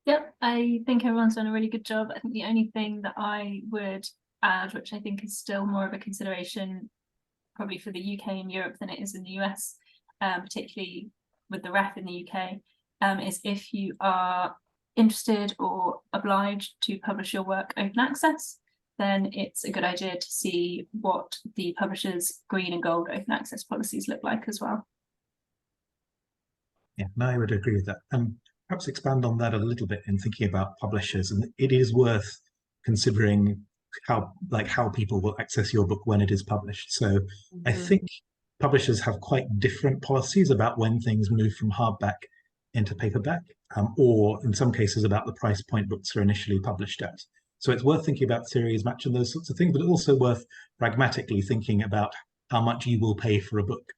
Yep, I think everyone's done a really good job. I think the only thing that I would add, which I think is still more of a consideration probably for the UK and Europe than it is in the US, particularly with the ref in the UK, is if you are interested or obliged to publish your work open access, then it's a good idea to see what the publisher's green and gold open access policies look like as well. Yeah, no, I would agree with that. Perhaps expand on that a little bit in thinking about publishers, and it is worth considering how people will access your book when it is published. So I think publishers have quite different policies about when things move from hardback into paperback, or in some cases about the price point books are initially published at. So it's worth thinking about series match and those sorts of things, but also worth pragmatically thinking about how much you will pay for a book.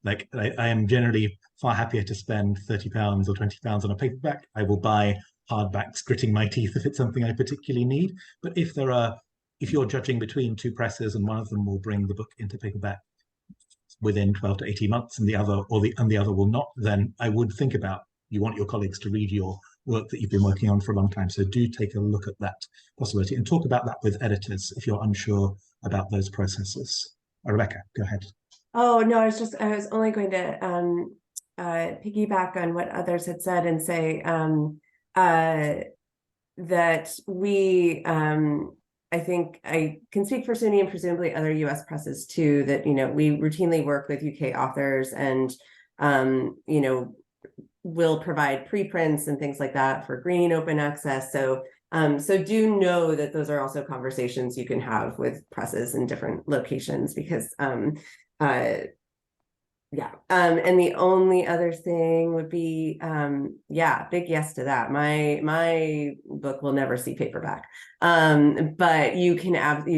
Like I am generally far happier to spend £30 or £20 on a paperback. I will buy hardbacks, gritting my teeth if it's something I particularly need. But if you're judging between two presses and one of them will bring the book into paperback within 12 to 18 months and the other will not, then I would think about, you want your colleagues to read your work that you've been working on for a long time. So do take a look at that possibility and talk about that with editors if you're unsure about those processes. Rebecca, go ahead. Oh, no, I was only going to piggyback on what others had said and say that we, I think I can speak for SUNY and presumably other US presses too, that, you know, we routinely work with UK authors and, you know, will provide preprints and things like that for green open access. So do know that those are also conversations you can have with presses in different locations, because yeah. And the only other thing would be, yeah, big yes to that. My book will never see paperback. But you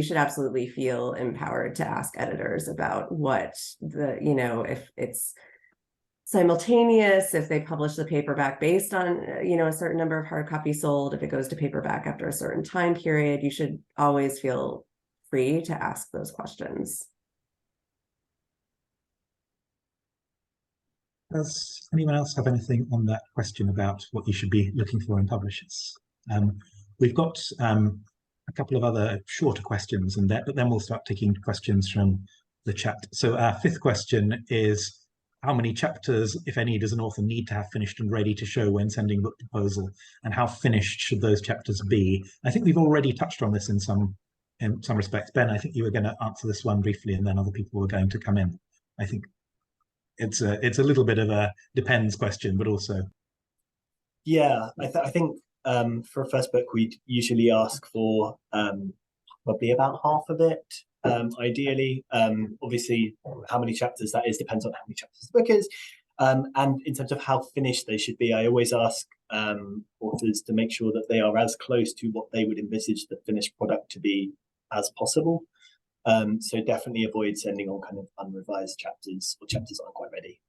should absolutely feel empowered to ask editors about what you know, if it's simultaneous, if they publish the paperback based on, you know, a certain number of hard copies sold, if it goes to paperback after a certain time period, you should always feel free to ask those questions. Does anyone else have anything on that question about what you should be looking for in publishers? We've got a couple of other shorter questions in there, but then we'll start taking questions from the chat. So our fifth question is, how many chapters, if any, does an author need to have finished and ready to show when sending book proposal, and how finished should those chapters be? I think we've already touched on this in some respects. Ben, I think you were going to answer this one briefly, and then other people were going to come in. I think it's a little bit of a depends question, but also. Yeah, I think for a first book, we'd usually ask for probably about half of it. Ideally, obviously, how many chapters that is depends on how many chapters the book is. And in terms of how finished they should be, I always ask authors to make sure that they are as close to what they would envisage the finished product to be as possible. So definitely avoid sending on kind of unrevised chapters or chapters that aren't quite ready.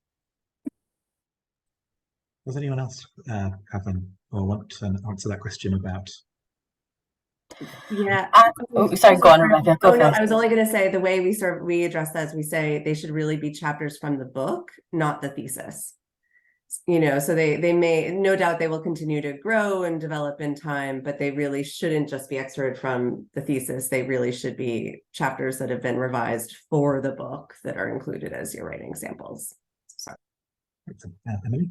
Does anyone else have or want to answer that question about? Yeah. Sorry, go on, Rebecca. Go No, first. I was only going to say the way we address that is we say they should really be chapters from the book, not the thesis. You know, so they may, no doubt they will continue to grow and develop in time, but they really shouldn't just be excerpted from the thesis. They really should be chapters that have been revised for the book that are included as your writing samples. Sorry. Emily?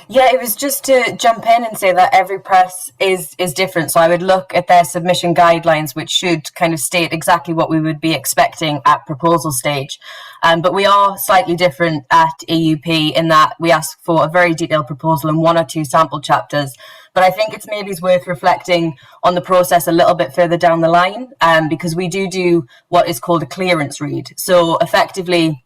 Yeah, it was just to jump in and say that every press is different. So I would look at their submission guidelines, which should kind of state exactly what we would be expecting at proposal stage. But we are slightly different at AUP in that we ask for a very detailed proposal and 1 or 2 sample chapters. But I think it's maybe worth reflecting on the process a little bit further down the line, because we do what is called a clearance read. So effectively,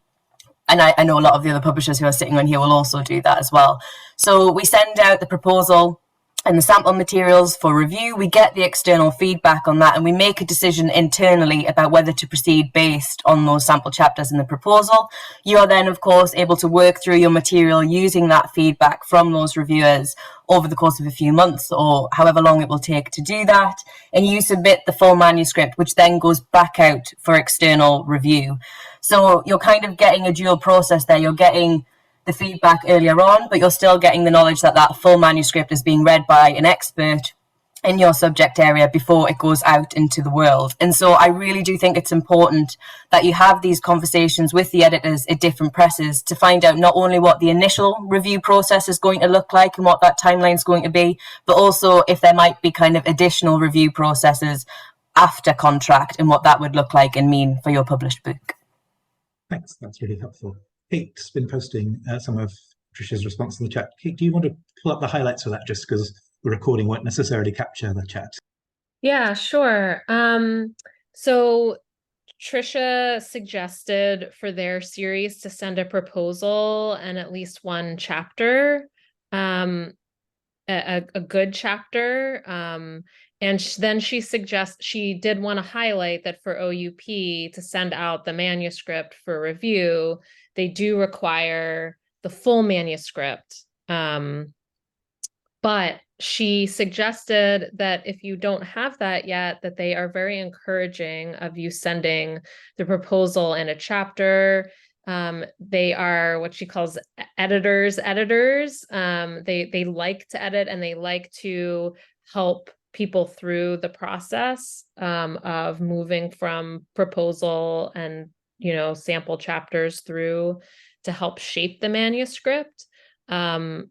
and I know a lot of the other publishers who are sitting on here will also do that as well. So we send out the proposal and the sample materials for review. We get the external feedback on that, and we make a decision internally about whether to proceed based on those sample chapters in the proposal. You are then, of course, able to work through your material using that feedback from those reviewers over the course of a few months or however long it will take to do that. And you submit the full manuscript, which then goes back out for external review. So you're kind of getting a dual process there. You're getting the feedback earlier on, but you're still getting the knowledge that that full manuscript is being read by an expert in your subject area before it goes out into the world. And so I really do think it's important that you have these conversations with the editors at different presses to find out not only what the initial review process is going to look like and what that timeline is going to be, but also if there might be kind of additional review processes after contract and what that would look like and mean for your published book. Thanks, that's really helpful. Kate's been posting some of Tricia's response in the chat. Kate, do you want to pull up the highlights for that, just because the recording won't necessarily capture the chat? Yeah, sure. So Tricia suggested for their series to send a proposal and at least 1 chapter, a good chapter. And then she did want to highlight that for OUP to send out the manuscript for review, they do require the full manuscript. But she suggested that if you don't have that yet, that they are very encouraging of you sending the proposal in a chapter. They are what she calls editors. They like to edit and they like to help people through the process of moving from proposal and, you know, sample chapters through to help shape the manuscript. And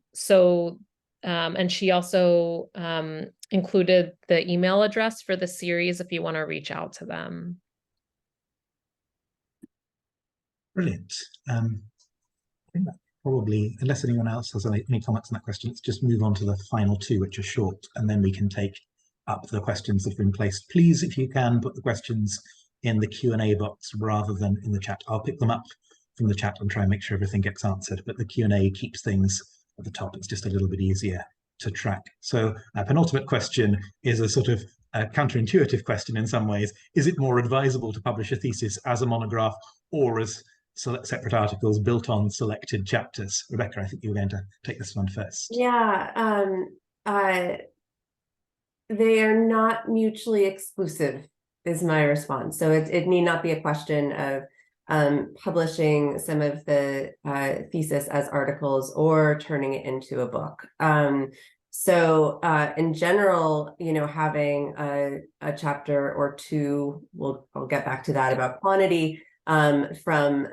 she also included the email address for the series if you want to reach out to them. Brilliant. I think that probably, unless anyone else has any comments on that question, let's just move on to the final 2, which are short, and then we can take up the questions that have been placed. Please, if you can, put the questions in the Q&A box rather than in the chat. I'll pick them up from the chat and try and make sure everything gets answered, but the Q&A keeps things at the top. It's just a little bit easier to track. So our penultimate question is a sort of counterintuitive question in some ways. Is it more advisable to publish a thesis as a monograph or as separate articles built on selected chapters? Rebecca, I think you were going to take this one first. Yeah, they are not mutually exclusive is my response. So it need not be a question of publishing some of the thesis as articles or turning it into a book. So in general, you know, having a chapter or two, I'll get back to that about quantity, from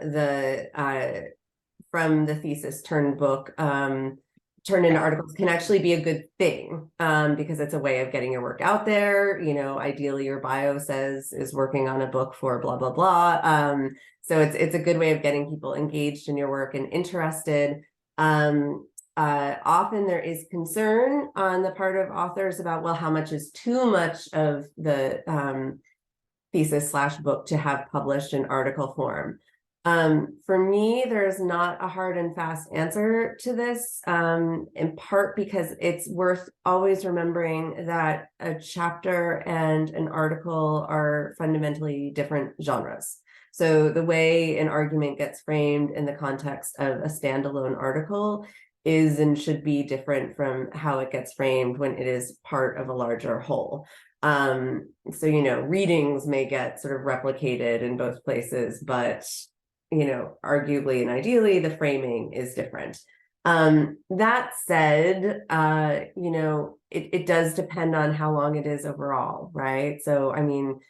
the thesis turned book, turned into articles can actually be a good thing, because it's a way of getting your work out there. You know, ideally your bio says is working on a book for blah, blah, blah. So it's a good way of getting people engaged in your work and interested. Often there is concern on the part of authors about, well, how much is too much of the thesis / book to have published in article form. For me, there's not a hard and fast answer to this, in part because it's worth always remembering that a chapter and an article are fundamentally different genres. So the way an argument gets framed in the context of a standalone article is and should be different from how it gets framed when it is part of a larger whole. So, you know, readings may get sort of replicated in both places, but, you know, arguably and ideally, the framing is different. That said, you know, it does depend on how long it is overall, right? So, I mean,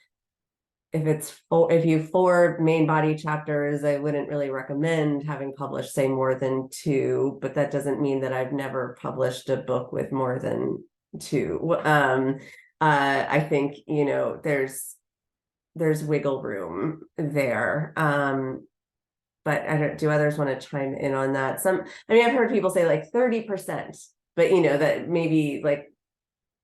if you have 4 main body chapters, I wouldn't really recommend having published, say, more than 2, but that doesn't mean that I've never published a book with more than 2. I think, you know, there's wiggle room there. But do others want to chime in on that? I mean, I've heard people say like 30%, but you know, that maybe like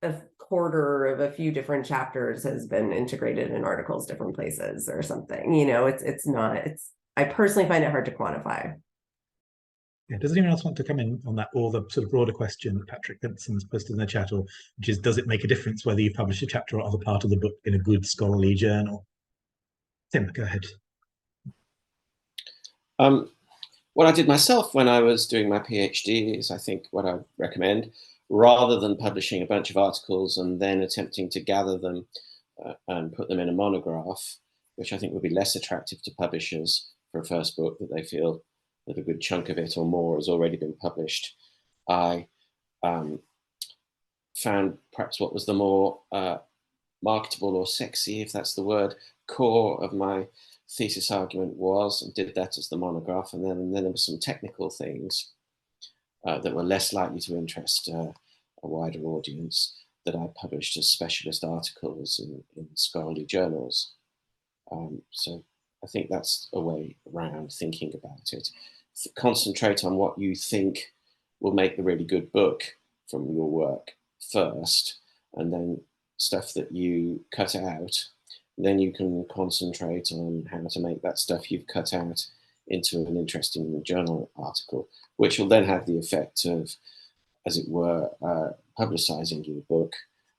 a quarter of a few different chapters has been integrated in articles different places or something. You know, I personally find it hard to quantify. Yeah, does anyone else want to come in on that, or the sort of broader question that Patrick Vinson's posted in the chat, which is, does it make a difference whether you publish a chapter or other part of the book in a good scholarly journal? Tim, go ahead. What I did myself when I was doing my PhD is, I think, what I recommend, rather than publishing a bunch of articles and then attempting to gather them and put them in a monograph, which I think would be less attractive to publishers for a first book, that they feel that a good chunk of it or more has already been published. I found perhaps what was the more marketable or sexy, if that's the word, core of my thesis argument was, and did that as the monograph. And then there were some technical things that were less likely to interest a wider audience that I published as specialist articles in scholarly journals. So I think that's a way around thinking about it. Concentrate on what you think will make the really good book from your work first, and then stuff that you cut out, then you can concentrate on how to make that stuff you've cut out into an interesting journal article, which will then have the effect of, as it were, publicizing your book,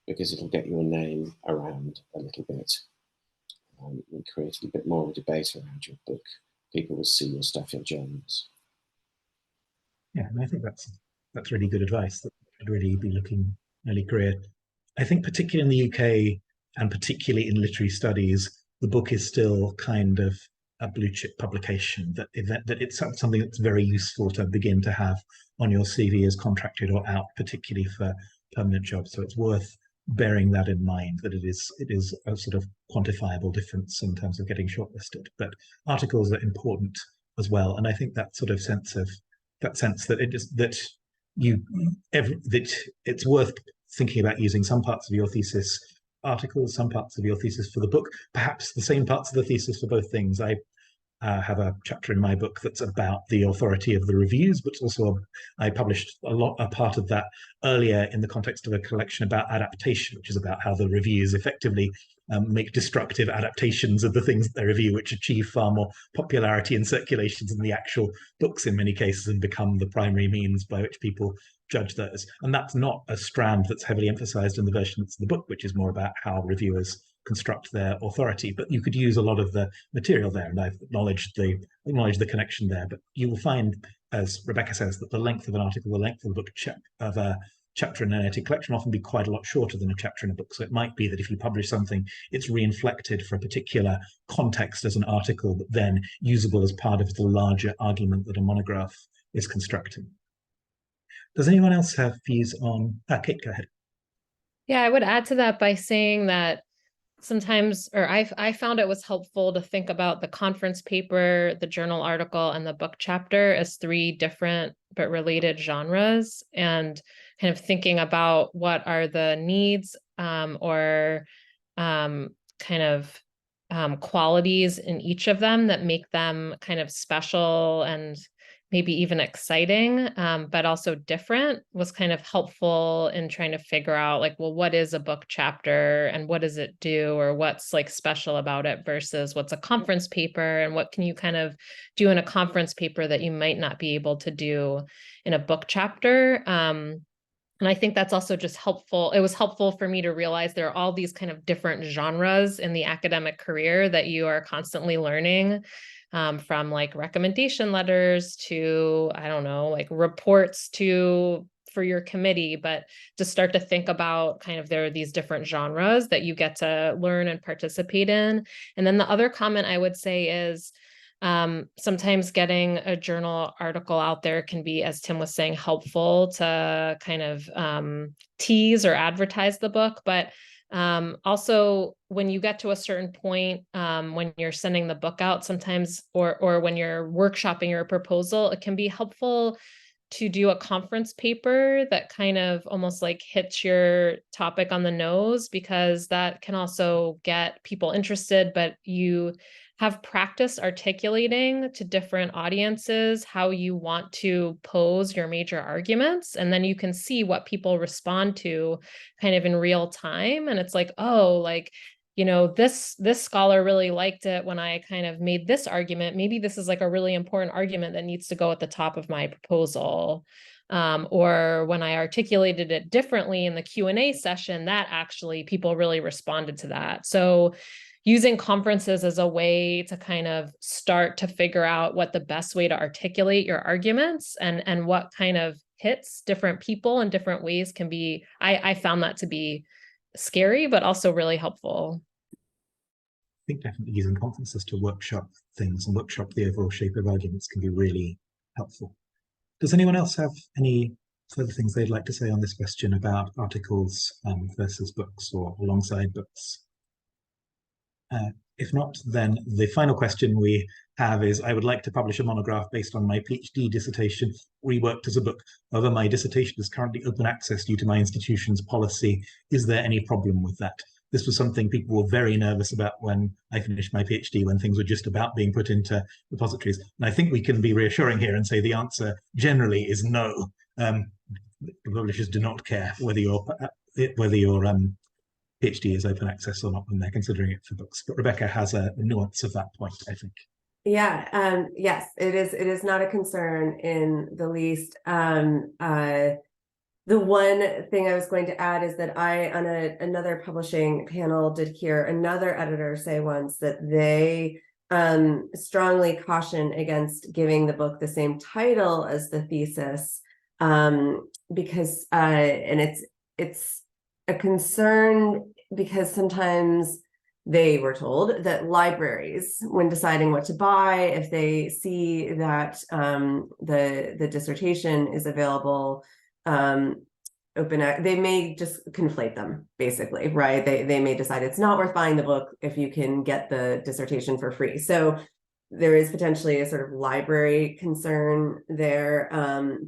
because it'll get your name around a little bit and create a bit more of a debate around your book. People will see your stuff in journals. Yeah, and I think that's really good advice. That should really be looking early career. I think particularly in the UK and particularly in literary studies, the book is still kind of a blue chip publication, that it's something that's very useful to begin to have on your CV as contracted or out, particularly for permanent jobs. So it's worth bearing that in mind, that it is a sort of quantifiable difference in terms of getting shortlisted. But articles are important as well, and I think that sort of sense that it is that it's worth thinking about using some parts of your thesis articles, some parts of your thesis for the book, perhaps the same parts of the thesis for both things. I have a chapter in my book that's about the authority of the reviews, but also I published a part of that earlier in the context of a collection about adaptation, which is about how the reviews effectively make destructive adaptations of the things that they review, which achieve far more popularity and circulations than the actual books in many cases, and become the primary means by which people judge those. And that's not a strand that's heavily emphasized in the version that's the book, which is more about how reviewers construct their authority. But you could use a lot of the material there, and I've acknowledged the connection there. But you will find, as Rebecca says, that the length of an article, the length of a book of chapter in a narrative collection often be quite a lot shorter than a chapter in a book. So it might be that if you publish something, it's reinflected for a particular context as an article, but then usable as part of the larger argument that a monograph is constructing. Does anyone else have views on... Kate, go ahead. Yeah, I would add to that by saying that sometimes, or I found it was helpful to think about the conference paper, the journal article, and the book chapter as three different but related genres, and kind of thinking about what are the needs or kind of qualities in each of them that make them kind of special and maybe even exciting, but also different, was kind of helpful in trying to figure out, like, well, what is a book chapter and what does it do, or what's like special about it versus what's a conference paper, and what can you kind of do in a conference paper that you might not be able to do in a book chapter. And I think that's also just helpful. It was helpful for me to realize there are all these kind of different genres in the academic career that you are constantly learning. From like recommendation letters to, I don't know, like reports to for your committee, but to start to think about kind of there are these different genres that you get to learn and participate in. And then the other comment I would say is sometimes getting a journal article out there can be, as Tim was saying, helpful to kind of tease or advertise the book, but also, when you get to a certain point, when you're sending the book out sometimes, or when you're workshopping your proposal, it can be helpful to do a conference paper that kind of almost like hits your topic on the nose, because that can also get people interested, but you have practice articulating to different audiences how you want to pose your major arguments. And then you can see what people respond to kind of in real time. And it's like, oh, like, you know, this scholar really liked it when I kind of made this argument. Maybe this is like a really important argument that needs to go at the top of my proposal. Or when I articulated it differently in the Q&A session, that actually people really responded to that. So using conferences as a way to kind of start to figure out what the best way to articulate your arguments and what kind of hits different people in different ways can be, I found that to be scary, but also really helpful. I think definitely using conferences to workshop things and workshop the overall shape of arguments can be really helpful. Does anyone else have any further things they'd like to say on this question about articles versus books or alongside books? If not, then the final question we have is, I would like to publish a monograph based on my PhD dissertation reworked as a book. However, my dissertation is currently open access due to my institution's policy. Is there any problem with that? This was something people were very nervous about when I finished my PhD, when things were just about being put into repositories. And I think we can be reassuring here and say the answer generally is no. Publishers do not care whether your PhD is open access or not when they're considering it for books. But Rebecca has a nuance of that point, I think. Yeah, yes, it is not a concern in the least. The one thing I was going to add is that I, on another publishing panel, did hear another editor say once that they strongly caution against giving the book the same title as the thesis, because and it's a concern because sometimes they were told that libraries, when deciding what to buy, if they see that the dissertation is available they may just conflate them, basically, right? They may decide it's not worth buying the book if you can get the dissertation for free. So there is potentially a sort of library concern there.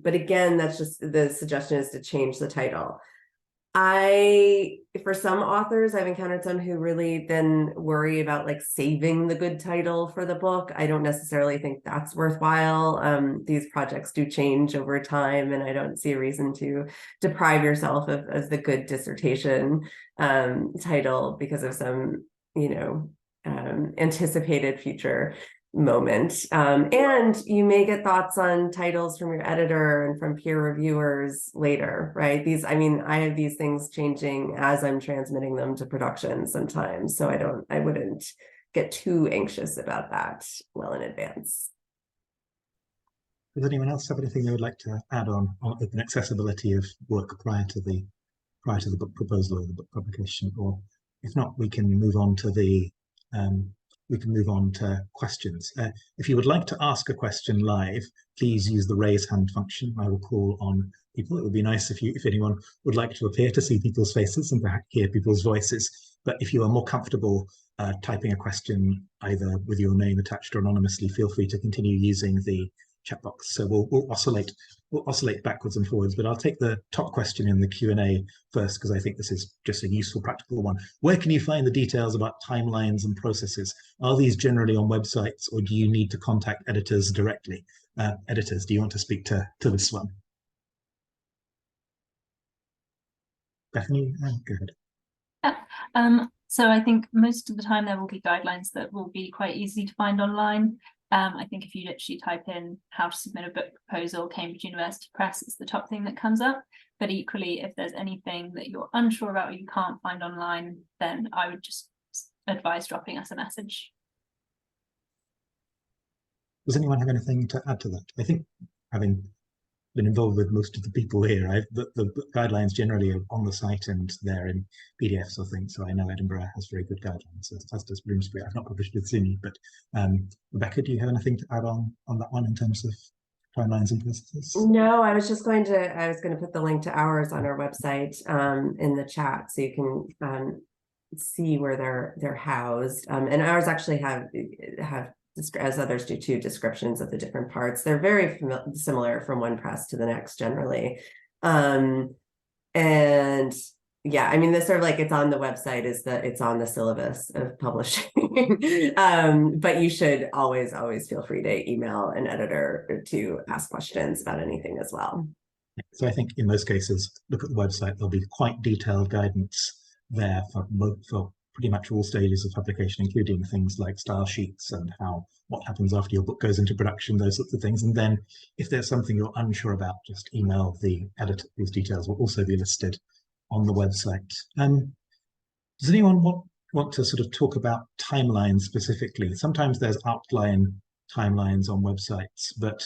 But again, that's just the suggestion is to change the title. For some authors, I've encountered some who really then worry about like saving the good title for the book. I don't necessarily think that's worthwhile. These projects do change over time, and I don't see a reason to deprive yourself of the good dissertation title because of some, anticipated future moment. And you may get thoughts on titles from your editor and from peer reviewers later, right? I have these things changing as I'm transmitting them to production sometimes. So I wouldn't get too anxious about that well in advance. Does anyone else have anything they would like to add on open accessibility of work prior to the book proposal or the book publication? Or if not, we can move on to questions. If you would like to ask a question live, please use the raise hand function. I will call on people. It would be nice if anyone would like to appear to see people's faces and perhaps hear people's voices. But if you are more comfortable typing a question either with your name attached or anonymously, feel free to continue using the chat box. So we'll oscillate backwards and forwards, but I'll take the top question in the Q&A first, because I think this is just a useful practical one. Where can you find the details about timelines and processes? Are these generally on websites, or do you need to contact editors directly? Editors, do you want to speak to this one? Bethany, go ahead. So I think most of the time there will be guidelines that will be quite easy to find online. I think if you literally type in how to submit a book proposal, Cambridge University Press, it's the top thing that comes up. But equally, if there's anything that you're unsure about or you can't find online, then I would just advise dropping us a message. Does anyone have anything to add to that? I think, having been involved with most of the people here, the guidelines generally are on the site and they're in PDFs or things. So I know Edinburgh has very good guidelines, as does Bloomsbury. I've not published with SUNY, but Rebecca, do you have anything to add on that one in terms of timelines and processes? No, I was going to put the link to ours on our website in the chat, so you can see where they're housed. And ours actually have, as others do too, descriptions of the different parts. They're very similar from one press to the next generally. And yeah, I mean, this sort of like, it's on the website, it's on the syllabus of publishing. But you should always feel free to email an editor to ask questions about anything as well. So I think in most cases, look at the website, there'll be quite detailed guidance there for pretty much all stages of publication, including things like style sheets and what happens after your book goes into production, those sorts of things. And then if there's something you're unsure about, just email the editor. These details will also be listed on the website. Does anyone want to sort of talk about timelines specifically? Sometimes there's outline timelines on websites, but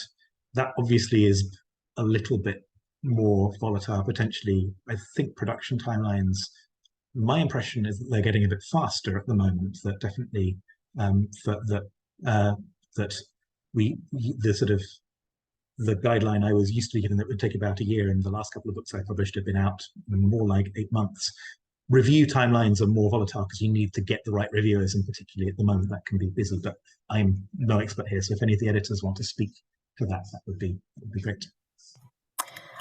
that obviously is a little bit more volatile potentially. I think production timelines, my impression is that they're getting a bit faster at the moment. That definitely the guideline I was used to be given that would take about a year, and the last couple of books I published have been out more like 8 months. Review timelines are more volatile because you need to get the right reviewers, and particularly at the moment that can be busy. But I'm no expert here, so if any of the editors want to speak to that would be great.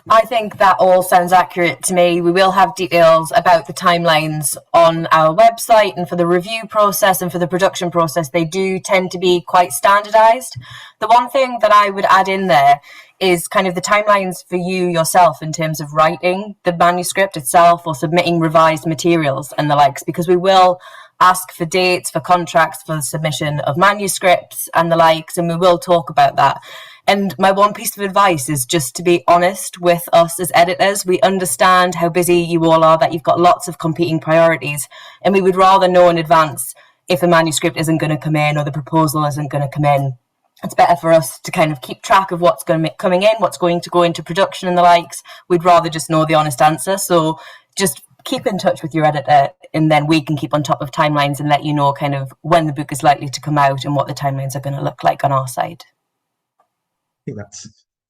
I think that all sounds accurate to me. We will have details about the timelines on our website, and for the review process and for the production process, they do tend to be quite standardized. The one thing that I would add in there is kind of the timelines for you yourself in terms of writing the manuscript itself or submitting revised materials and the likes, because we will ask for dates, for contracts, for the submission of manuscripts and the likes, and we will talk about that. And my one piece of advice is just to be honest with us as editors. We understand how busy you all are, that you've got lots of competing priorities, and we would rather know in advance if a manuscript isn't going to come in or the proposal isn't going to come in. It's better for us to kind of keep track of what's going to be coming in, what's going to go into production and the likes. We'd rather just know the honest answer. So just keep in touch with your editor, and then we can keep on top of timelines and let you know kind of when the book is likely to come out and what the timelines are going to look like on our side. I think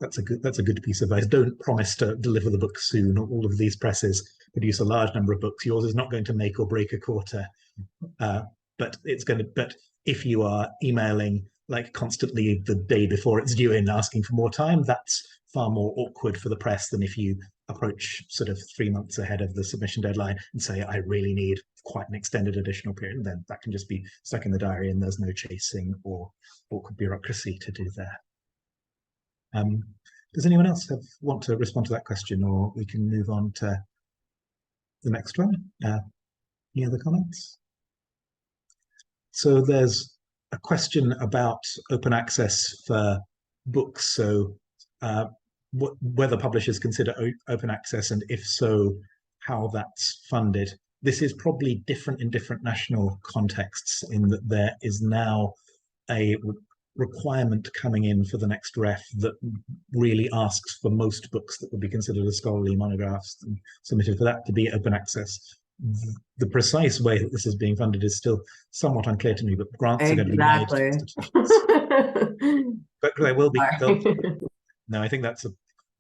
that's a good piece of advice. Don't promise to deliver the book soon. All of these presses produce a large number of books. Yours is not going to make or break a quarter, but if you are emailing like constantly the day before it's due in asking for more time, that's far more awkward for the press than if you approach sort of 3 months ahead of the submission deadline and say, I really need quite an extended additional period. And then that can just be stuck in the diary and there's no chasing or awkward bureaucracy to do there. Does anyone else want to respond to that question, or we can move on to the next one? Any other comments? So there's a question about open access for books. So whether publishers consider open access, and if so, how that's funded. This is probably different in different national contexts, in that there is now a requirement coming in for the next ref that really asks for most books that would be considered as scholarly monographs and submitted for that to be open access. The precise way that this is being funded is still somewhat unclear to me, but grants are going to be made to institutions. But there will be. No, I think that's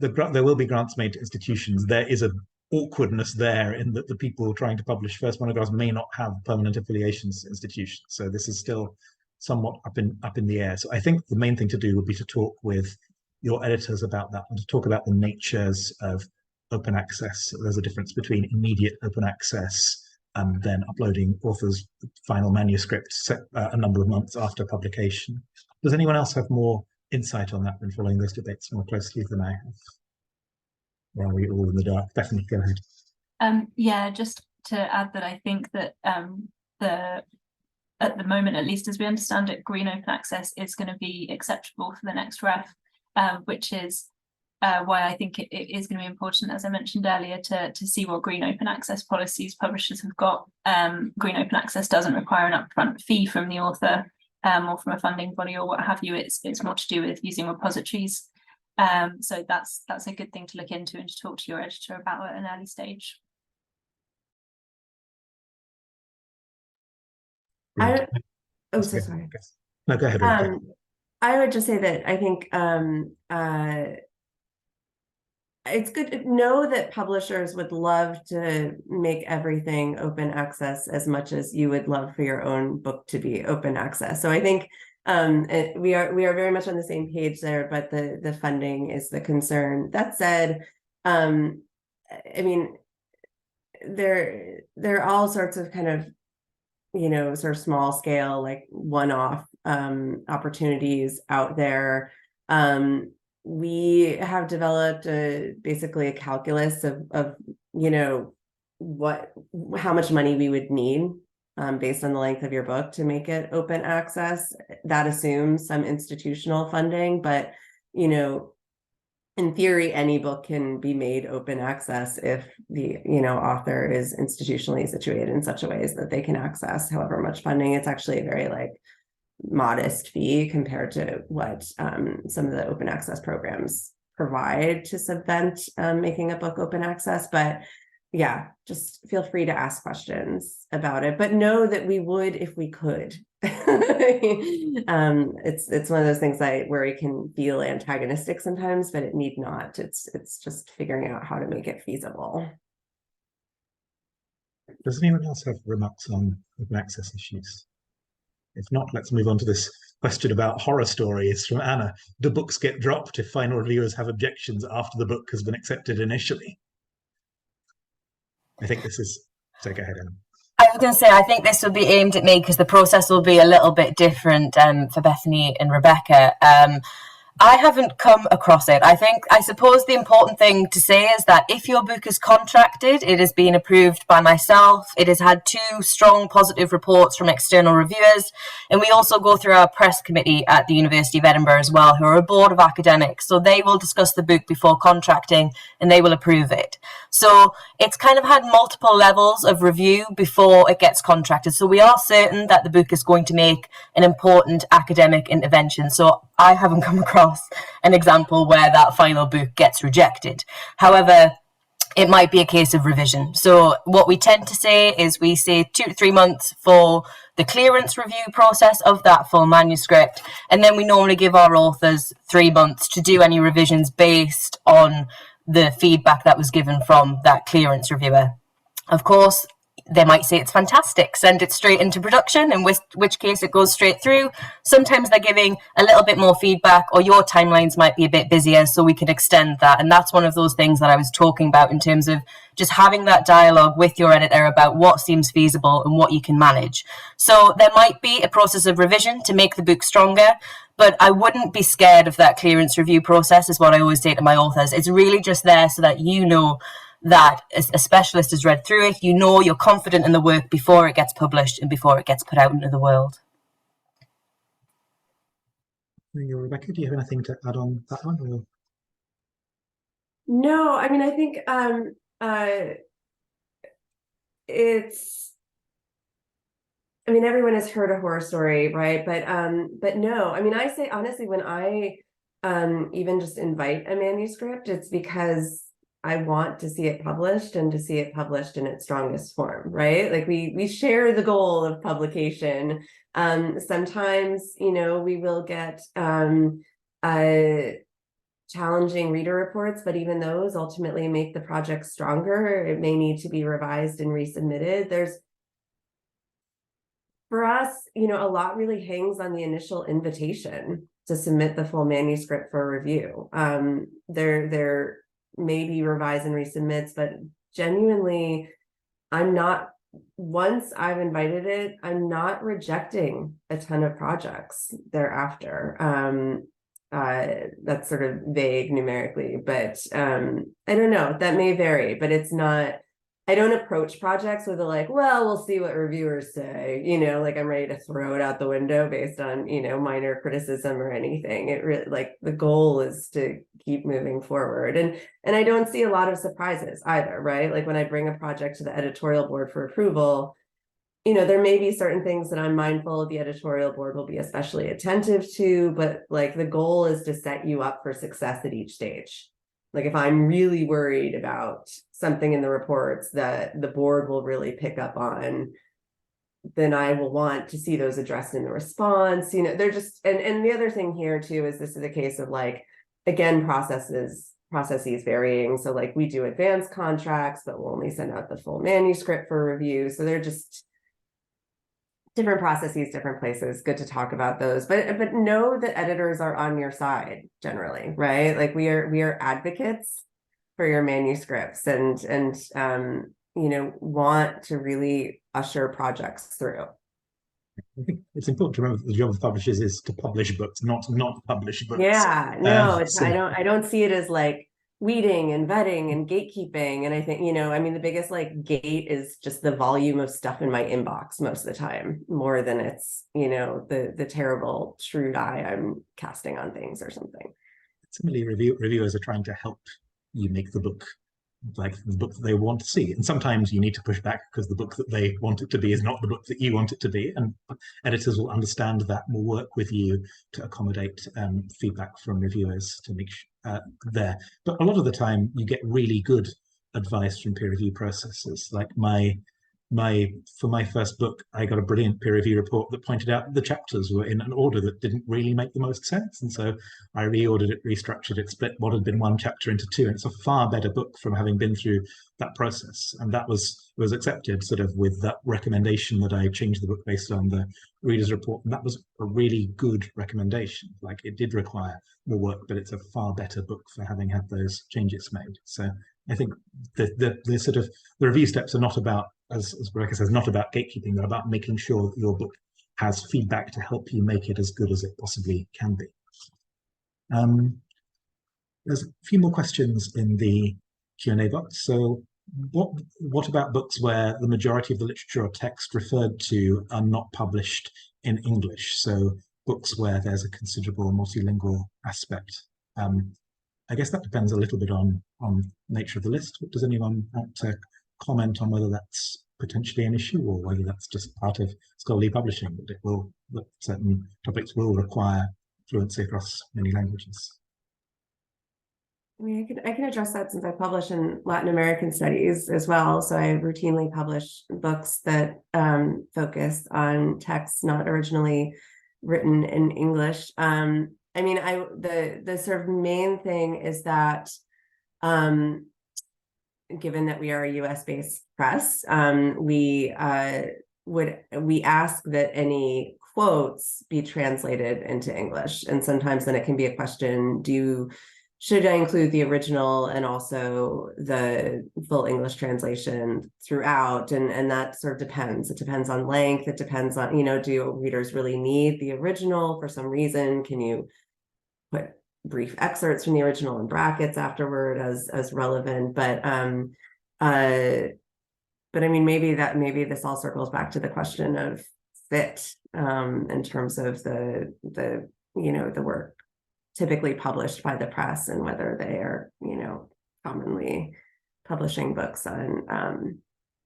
there will be grants made to institutions. There is a awkwardness there in that the people trying to publish first monographs may not have permanent affiliations to institutions. So this is still somewhat up in the air. So I think the main thing to do would be to talk with your editors about that and to talk about the natures of open access. There's a difference between immediate open access and then uploading authors' final manuscripts a number of months after publication. Does anyone else have more insight on that, been following those debates more closely than I have? Or are we all in the dark? Definitely, go ahead. Yeah, just to add that I think that at the moment, at least as we understand it, green open access is going to be acceptable for the next ref, which is why I think it is going to be important, as I mentioned earlier, to see what green open access policies publishers have got. Green open access doesn't require an upfront fee from the author or from a funding body or what have you. It's more to do with using repositories. So that's a good thing to look into and to talk to your editor about at an early stage. So sorry. No, go ahead. I would just say that I think it's good to know that publishers would love to make everything open access as much as you would love for your own book to be open access. So I think we are very much on the same page there, but the funding is the concern. That said, I mean, there are all sorts of kind of, sort of small scale, like one-off opportunities out there. We have developed basically a calculus of how much money we would need based on the length of your book to make it open access. That assumes some institutional funding, but in theory, any book can be made open access if the author is institutionally situated in such a way that they can access however much funding. It's actually a very modest fee compared to what some of the open access programs provide to subvent making a book open access. But yeah, just feel free to ask questions about it, but know that we would if we could. It's one of those things where it can feel antagonistic sometimes, but it need not. It's just figuring out how to make it feasible. Does anyone else have remarks on open access issues? If not, let's move on to this question about horror stories from Anna. Do books get dropped if final reviewers have objections after the book has been accepted initially? I think this is... So go ahead, Anna. I was going to say, I think this will be aimed at me because the process will be a little bit different for Bethany and Rebecca. I haven't come across it. I suppose the important thing to say is that if your book is contracted, it has been approved by myself. It has had 2 strong positive reports from external reviewers. And we also go through our press committee at the University of Edinburgh as well, who are a board of academics. So they will discuss the book before contracting and they will approve it. So it's kind of had multiple levels of review before it gets contracted. So we are certain that the book is going to make an important academic intervention. So I haven't come across an example where that final book gets rejected. However, it might be a case of revision. So what we tend to say is we say 2 to 3 months for the clearance review process of that full manuscript. And then we normally give our authors 3 months to do any revisions based on the feedback that was given from that clearance reviewer. Of course, they might say it's fantastic, send it straight into production, in which case it goes straight through. Sometimes they're giving a little bit more feedback, or your timelines might be a bit busier, so we can extend that. And that's one of those things that I was talking about in terms of just having that dialogue with your editor about what seems feasible and what you can manage. So there might be a process of revision to make the book stronger, but I wouldn't be scared of that clearance review process, is what I always say to my authors. It's really just there so that you know that a specialist has read through it, you're confident in the work before it gets published and before it gets put out into the world. Rebecca, do you have anything to add on that one? Or? No, I mean, I think it's I mean, everyone has heard a horror story, right? But no, I mean, I say honestly, when I even just invite a manuscript, it's because I want to see it published and to see it published in its strongest form, right? Like we share the goal of publication. Sometimes, you know, we will get challenging reader reports, but even those ultimately make the project stronger. It may need to be revised and resubmitted. For us, you know, a lot really hangs on the initial invitation to submit the full manuscript for review. There may be revise and resubmits, but genuinely, once I've invited it, I'm not rejecting a ton of projects thereafter. That's sort of vague numerically, but I don't know, that may vary, but it's not, I don't approach projects with a like, well, we'll see what reviewers say, you know, like I'm ready to throw it out the window based on, you know, minor criticism or anything. It really, like, the goal is to keep moving forward. And I don't see a lot of surprises either, right? Like when I bring a project to the editorial board for approval, you know, there may be certain things that I'm mindful the editorial board will be especially attentive to, but like the goal is to set you up for success at each stage. Like if I'm really worried about something in the reports that the board will really pick up on, then I will want to see those addressed in the response. You know, they're just, and the other thing here too is this is a case of like, again, processes varying. So like we do advanced contracts, but we'll only send out the full manuscript for review. So they're just different processes, different places. Good to talk about those, but know that editors are on your side generally, right? Like we are advocates for your manuscripts and you know, want to really usher projects through. I think it's important to remember that the job of publishers is to publish books, not publish books. Yeah, no, So, I don't see it as like weeding and vetting and gatekeeping. And I think, you know, I mean, the biggest like gate is just the volume of stuff in my inbox most of the time, more than it's, you know, the terrible shrewd eye I'm casting on things or something. similarly, reviewers are trying to help you make the book like the book that they want to see. And sometimes you need to push back because the book that they want it to be is not the book that you want it to be. And editors will understand that and will work with you to accommodate feedback from reviewers to make there. But a lot of the time you get really good advice from peer review processes. Like for my first book, I got a brilliant peer review report that pointed out the chapters were in an order that didn't really make the most sense. And so I reordered it, restructured it, split what had been one chapter into two. And it's a far better book from having been through that process. And that was accepted sort of with that recommendation that I changed the book based on the reader's report. And that was a really good recommendation. Like it did require more work, but it's a far better book for having had those changes made. So I think the sort of the review steps are not about, as Rebecca says, not about gatekeeping. They're about making sure that your book has feedback to help you make it as good as it possibly can be. There's a few more questions in the Q&A box. So what about books where the majority of the literature or text referred to are not published in English? So books where there's a considerable multilingual aspect. I guess that depends a little bit on nature of the list. But does anyone want to comment on whether that's potentially an issue or whether that's just part of scholarly publishing, that certain topics will require fluency across many languages? I mean, I can address that since I publish in Latin American studies as well. So I routinely publish books that focus on texts not originally written in English. I mean, the sort of main thing is that given that we are a US-based press, we ask that any quotes be translated into English. And sometimes then it can be a question, should I include the original and also the full English translation throughout? And that sort of depends. It depends on length. It depends on, you know, do readers really need the original for some reason? Can you put brief excerpts from the original in brackets afterward as relevant? But I mean, maybe this all circles back to the question of fit in terms of the you know, the work typically published by the press and whether they are, you know, commonly publishing books on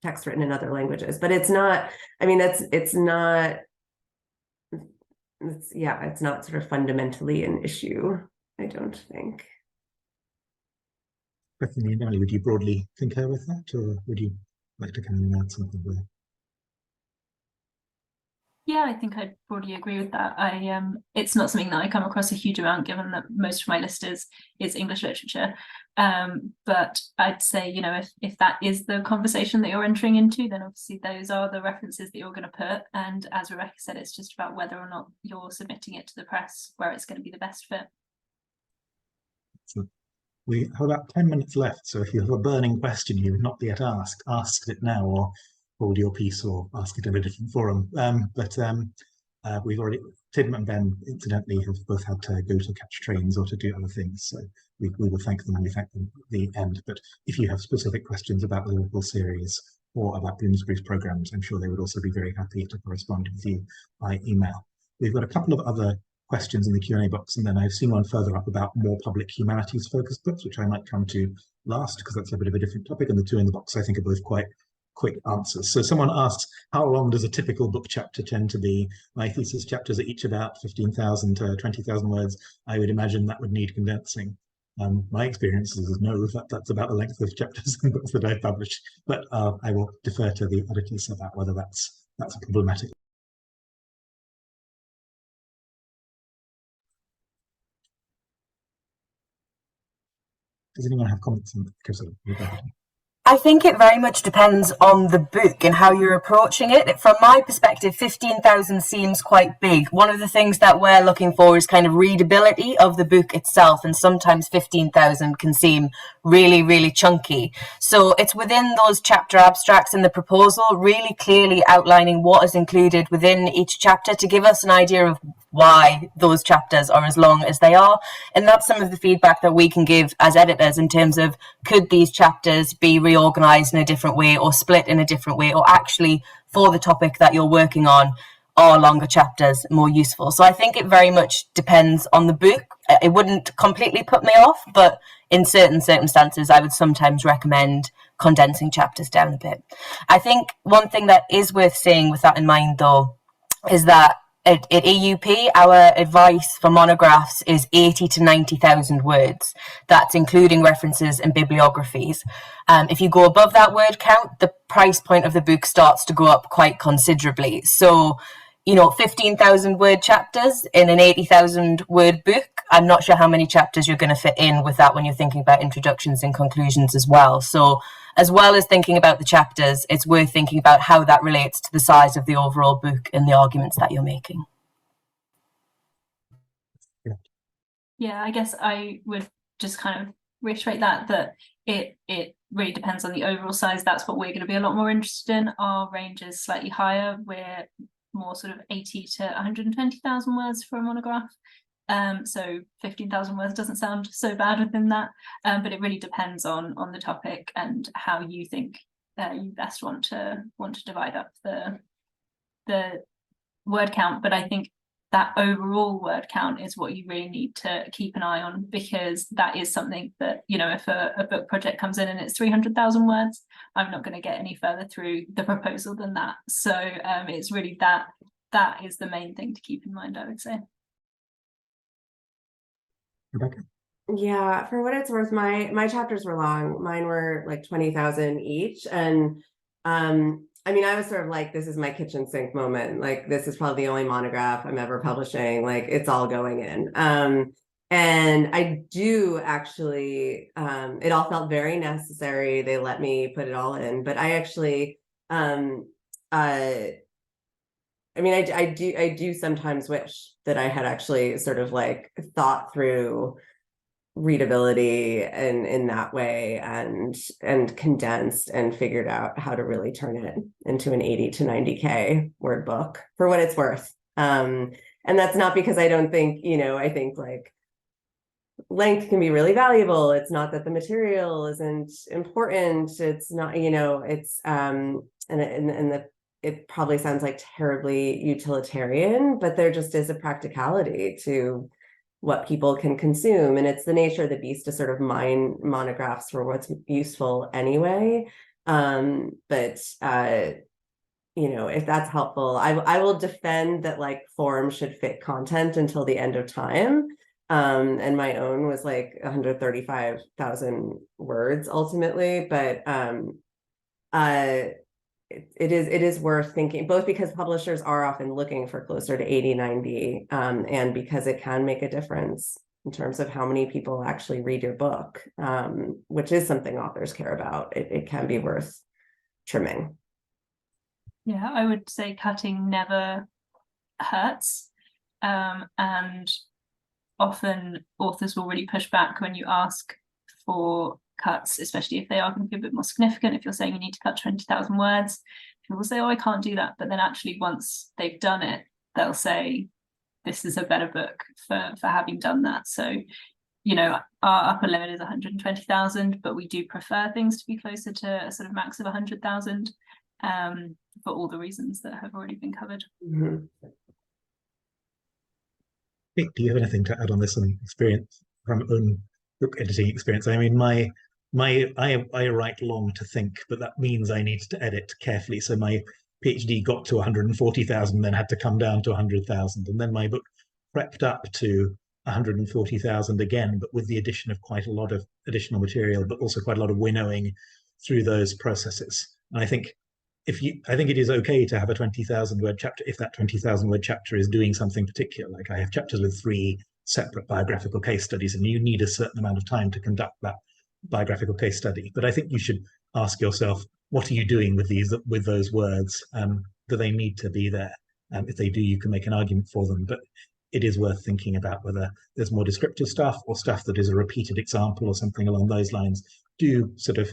text written in other languages, but it's not, I mean, it's not sort of fundamentally an issue, I don't think. Bethany and Emily, would you broadly concur with that, or would you like to come in and add something there? Yeah, I think I broadly agree with that. It's not something that I come across a huge amount, given that most of my list is English literature. But I'd say, you know, if that is the conversation that you're entering into, then obviously those are the references that you're going to put. And as Rebecca said, it's just about whether or not you're submitting it to the press where it's going to be the best fit. So we have about 10 minutes left, so if you have a burning question you've not yet asked it now, or hold your peace, or ask it in a different forum. We've already, Tim and Ben, incidentally, have both had to go to catch trains or to do other things, so we will thank them when we thank them at the end. But if you have specific questions about the Liverpool series or about Bloomsbury's programmes, I'm sure they would also be very happy to correspond with you by email. We've got a couple of other questions in the Q&A box, and then I've seen one further up about more public humanities focused books, which I might come to last because that's a bit of a different topic, and the two in the box I think are both quite quick answers. So someone asks, how long does a typical book chapter tend to be? My thesis chapters are each about 15,000 to 20,000 words. I would imagine that would need condensing. My experience is no, that's about the length of chapters in books that I've published, but I will defer to the editors about whether that's problematic. Does anyone have comments on that? I think it very much depends on the book and how you're approaching it. From my perspective, 15,000 seems quite big. One of the things that we're looking for is kind of readability of the book itself, and sometimes 15,000 can seem really, really chunky. So it's within those chapter abstracts in the proposal, really clearly outlining what is included within each chapter to give us an idea of why those chapters are as long as they are. And that's some of the feedback that we can give as editors in terms of, could these chapters be reorganized in a different way or split in a different way, or actually for the topic that you're working on, are longer chapters more useful? So I think it very much depends on the book. It wouldn't completely put me off, but in certain circumstances I would sometimes recommend condensing chapters down a bit. I think one thing that is worth saying with that in mind though is that at EUP, our advice for monographs is 80 to 90,000 words. That's including references and bibliographies. If you go above that word count, the price point of the book starts to go up quite considerably. So, you know, 15,000 word chapters in an 80,000 word book, I'm not sure how many chapters you're going to fit in with that when you're thinking about introductions and conclusions as well. So as well as thinking about the chapters, it's worth thinking about how that relates to the size of the overall book and the arguments that you're making. Yeah, I guess I would just kind of reiterate that it really depends on the overall size. That's what we're going to be a lot more interested in. Our range is slightly higher. We're more sort of 80 to 120,000 words for a monograph. So 15,000 words doesn't sound so bad within that, but it really depends on the topic and how you think you best want to divide up the word count. But I think that overall word count is what you really need to keep an eye on, because that is something that, you know, if a book project comes in and it's 300,000 words, I'm not going to get any further through the proposal than that. So it's really that is the main thing to keep in mind, I would say. Rebecca? Yeah, for what it's worth, my chapters were long. Mine were like 20,000 each, and I mean, I was sort of like, this is my kitchen sink moment. Like, this is probably the only monograph I'm ever publishing. Like, it's all going in. And I do actually, it all felt very necessary. They let me put it all in, but I actually, I mean, I do sometimes wish that I had actually sort of like thought through readability and in that way, and condensed and figured out how to really turn it into an 80 to 90K word book, for what it's worth. And that's not because I don't think, you know, I think like length can be really valuable. It's not that the material isn't important. It's not, you know, it's it probably sounds like terribly utilitarian, but there just is a practicality to what people can consume. And it's the nature of the beast to sort of mine monographs for what's useful anyway. But you know, if that's helpful, I will defend that like form should fit content until the end of time. And my own was like 135,000 words ultimately, but it is worth thinking, both because publishers are often looking for closer to 80, 90, and because it can make a difference in terms of how many people actually read your book, which is something authors care about. It can be worth trimming. Yeah, I would say cutting never hurts. And often authors will really push back when you ask for cuts, especially if they are going to be a bit more significant. If you're saying you need to cut 20,000 words, people will say, oh, I can't do that. But then actually once they've done it, they'll say, this is a better book for having done that. So, you know, our upper limit is 120,000, but we do prefer things to be closer to a sort of max of 100,000, for all the reasons that have already been covered. Mm-hmm. Do you have anything to add on this experience from own book editing experience? I mean, I write long to think, but that means I need to edit carefully. So my PhD got to 140,000, then had to come down to 100,000, and then my book crept up to 140,000 again, but with the addition of quite a lot of additional material, but also quite a lot of winnowing through those processes. And I think it is okay to have a 20,000 word chapter if that 20,000 word chapter is doing something particular. Like I have chapters with 3 separate biographical case studies, and you need a certain amount of time to conduct that biographical case study. But I think you should ask yourself, what are you doing with those words? Do they need to be there? If they do, you can make an argument for them. But it is worth thinking about whether there's more descriptive stuff or stuff that is a repeated example or something along those lines. Do sort of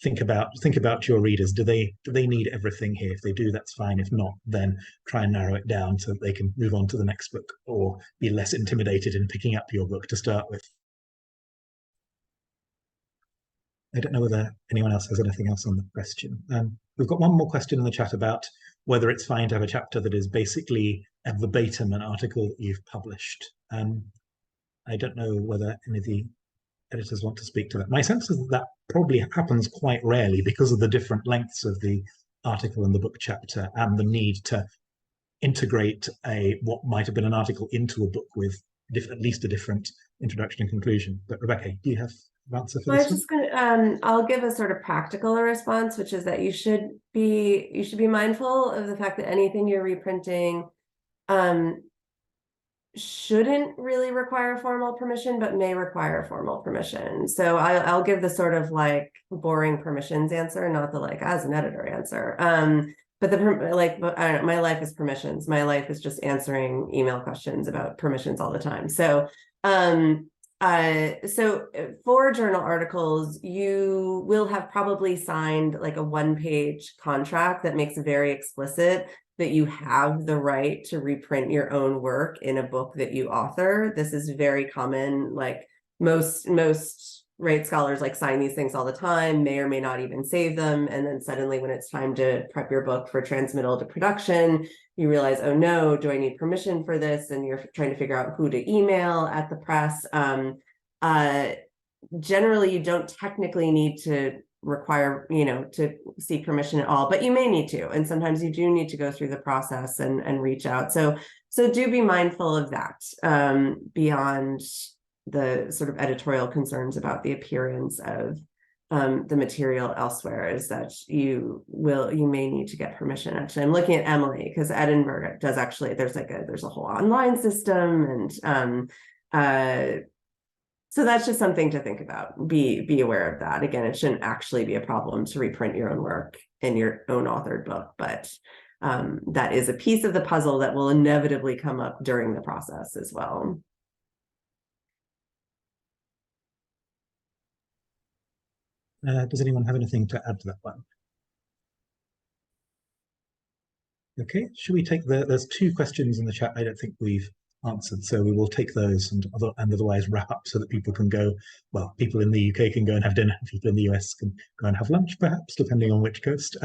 think about your readers. Do they need everything here? If they do, that's fine. If not, then try and narrow it down so that they can move on to the next book or be less intimidated in picking up your book to start with. I don't know whether anyone else has anything else on the question. We've got one more question in the chat about whether it's fine to have a chapter that is basically a verbatim an article that you've published. I don't know whether any of the editors want to speak to that. My sense is that probably happens quite rarely because of the different lengths of the article and the book chapter and the need to integrate what might have been an article into a book with at least a different introduction and conclusion. But Rebecca, do you have an answer for this? I was just gonna I'll give a sort of practical response, which is that you should be mindful of the fact that anything you're reprinting shouldn't really require formal permission, but may require formal permission. So I'll give the sort of like boring permissions answer, not the like as an editor answer. But I don't know, my life is permissions. My life is just answering email questions about permissions all the time. So so for journal articles, you will have probably signed like a 1-page contract that makes it very explicit that you have the right to reprint your own work in a book that you author. This is very common. Like most right scholars like sign these things all the time, may or may not even save them. And then suddenly when it's time to prep your book for transmittal to production, you realize, oh no, do I need permission for this? And you're trying to figure out who to email at the press. Generally, you don't technically need to require, to seek permission at all, but you may need to. And sometimes you do need to go through the process and reach out. So do be mindful of that, beyond the sort of editorial concerns about the appearance of the material elsewhere, is that you may need to get permission. Actually, I'm looking at Emily because Edinburgh does actually, there's a whole online system, and so that's just something to think about. Be aware of that. Again, it shouldn't actually be a problem to reprint your own work in your own authored book, but that is a piece of the puzzle that will inevitably come up during the process as well. Does anyone have anything to add to that one? Okay, should we take there's 2 questions in the chat I don't think we've answered, so we will take those and otherwise wrap up so that people can go, well, people in the UK can go and have dinner, people in the US can go and have lunch, perhaps, depending on which coast.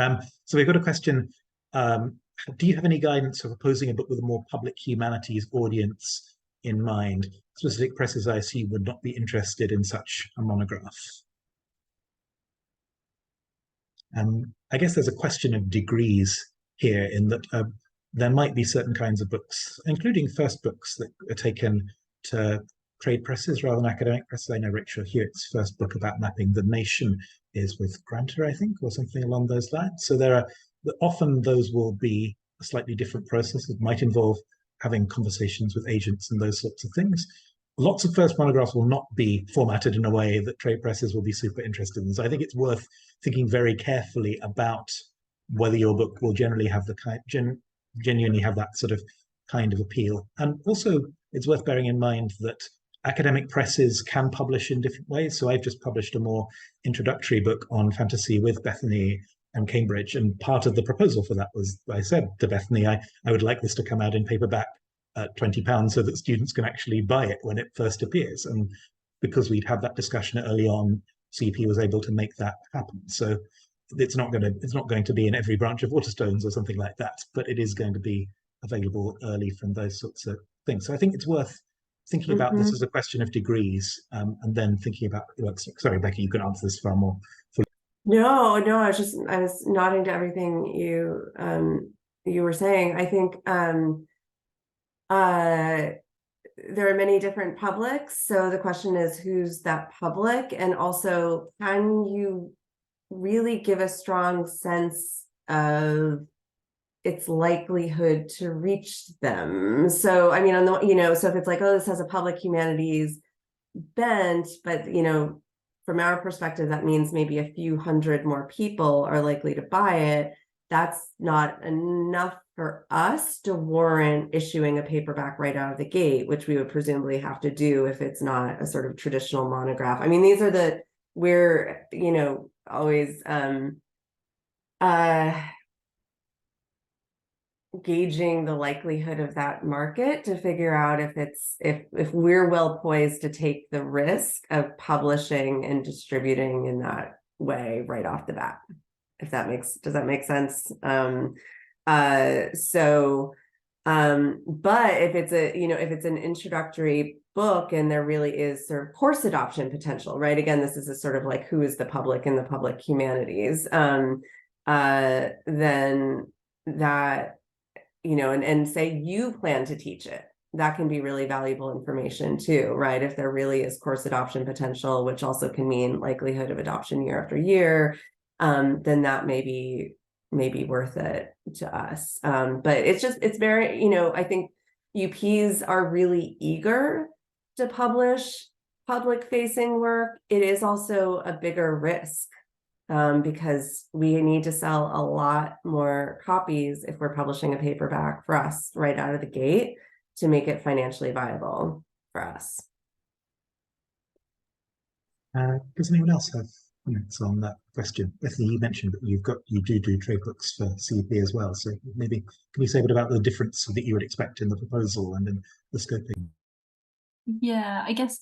So we've got a question. Do you have any guidance for proposing a book with a more public humanities audience in mind? Specific presses, I assume, would not be interested in such a monograph. I guess there's a question of degrees here in that there might be certain kinds of books, including first books that are taken to trade presses rather than academic presses. I know Richard Hewitt's first book about mapping the nation is with Granta, I think, or something along those lines. So there are often those will be a slightly different process. It might involve having conversations with agents and those sorts of things. Lots of first monographs will not be formatted in a way that trade presses will be super interested in. So I think it's worth thinking very carefully about whether your book will generally have the genuinely have that sort of kind of appeal. And also, it's worth bearing in mind that academic presses can publish in different ways. So I've just published a more introductory book on fantasy with Bethany and Cambridge. And part of the proposal for that was, I said to Bethany, I would like this to come out in paperback at £20 so that students can actually buy it when it first appears. And because we'd had that discussion early on, CP was able to make that happen. So it's not going to be in every branch of Waterstones or something like that, but it is going to be available early from those sorts of things. So I think it's worth thinking about this as a question of degrees, and then thinking about, sorry, Becky, you can answer this far more fully. No, I was nodding to everything you were saying. I think there are many different publics. So the question is, who's that public? And also, can you really give a strong sense of its likelihood to reach them? So, I mean, on the, so if it's like, oh, this has a public humanities bent, but, from our perspective, that means maybe a few hundred more people are likely to buy it. That's not enough for us to warrant issuing a paperback right out of the gate, which we would presumably have to do if it's not a sort of traditional monograph. I mean, these are we're, always gauging the likelihood of that market to figure out if we're well poised to take the risk of publishing and distributing in that way right off the bat. Does that make sense? But if it's if it's an introductory book and there really is sort of course adoption potential, right? Again, this is a sort of like, who is the public in the public humanities? Then that, and say you plan to teach it, that can be really valuable information too, right? If there really is course adoption potential, which also can mean likelihood of adoption year after year, then that may be worth it to us. But it's very, I think UPs are really eager to publish public facing work. It is also a bigger risk because we need to sell a lot more copies if we're publishing a paperback for us right out of the gate to make it financially viable for us. Does anyone else have comments on that question? Bethany, you mentioned that you do trade books for CP as well. So maybe can you say a bit about the difference that you would expect in the proposal and in the scoping? Yeah, I guess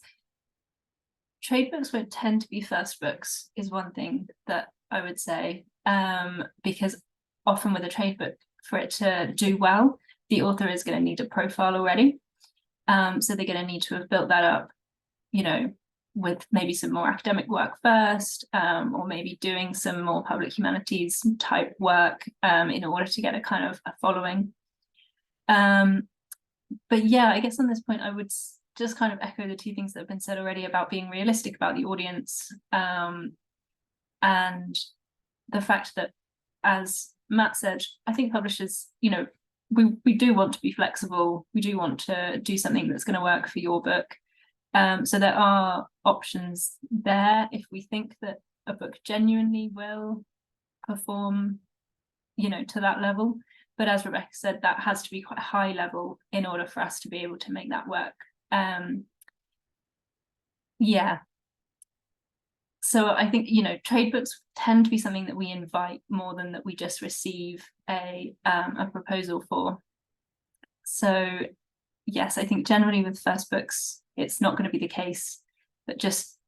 trade books would tend to be first books is one thing that I would say, because often with a trade book, for it to do well, the author is going to need a profile already. So they're going to need to have built that up, with maybe some more academic work first, or maybe doing some more public humanities type work in order to get a kind of a following. But yeah, I guess on this point, I would just kind of echo the two things that have been said already about being realistic about the audience, and the fact that, as Matt said, I think publishers, we do want to be flexible. We do want to do something that's going to work for your book. So there are options there if we think that a book genuinely will perform, to that level. But as Rebecca said, that has to be quite high level in order for us to be able to make that work. Yeah. So I think, trade books tend to be something that we invite more than that we just receive a proposal for. So yes, I think generally with first books, it's not going to be the case, but just,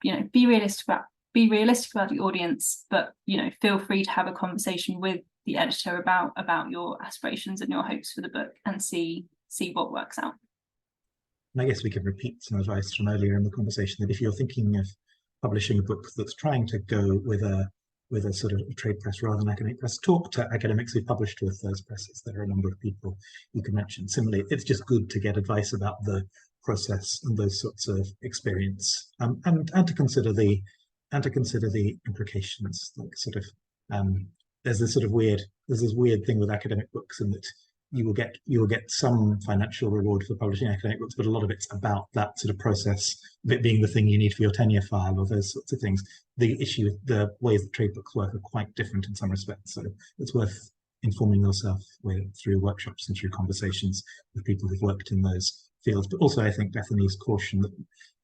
be realistic about the audience, but, feel free to have a conversation with the editor about your aspirations and your hopes for the book and see what works out. And I guess we could repeat some advice from earlier in the conversation that if you're thinking of publishing a book that's trying to go with a with a sort of a trade press rather than academic press. Talk to academics who published with those presses. There are a number of people you can mention. Similarly, it's just good to get advice about the process and those sorts of experience, and to consider the implications. Like sort of there's this weird thing with academic books, in that you will get some financial reward for publishing academic books, but a lot of it's about that sort of process of it being the thing you need for your tenure file or those sorts of things. The ways that trade books work are quite different in some respects, so it's worth informing yourself through workshops and through conversations with people who've worked in those fields. But also, I think Bethany's caution that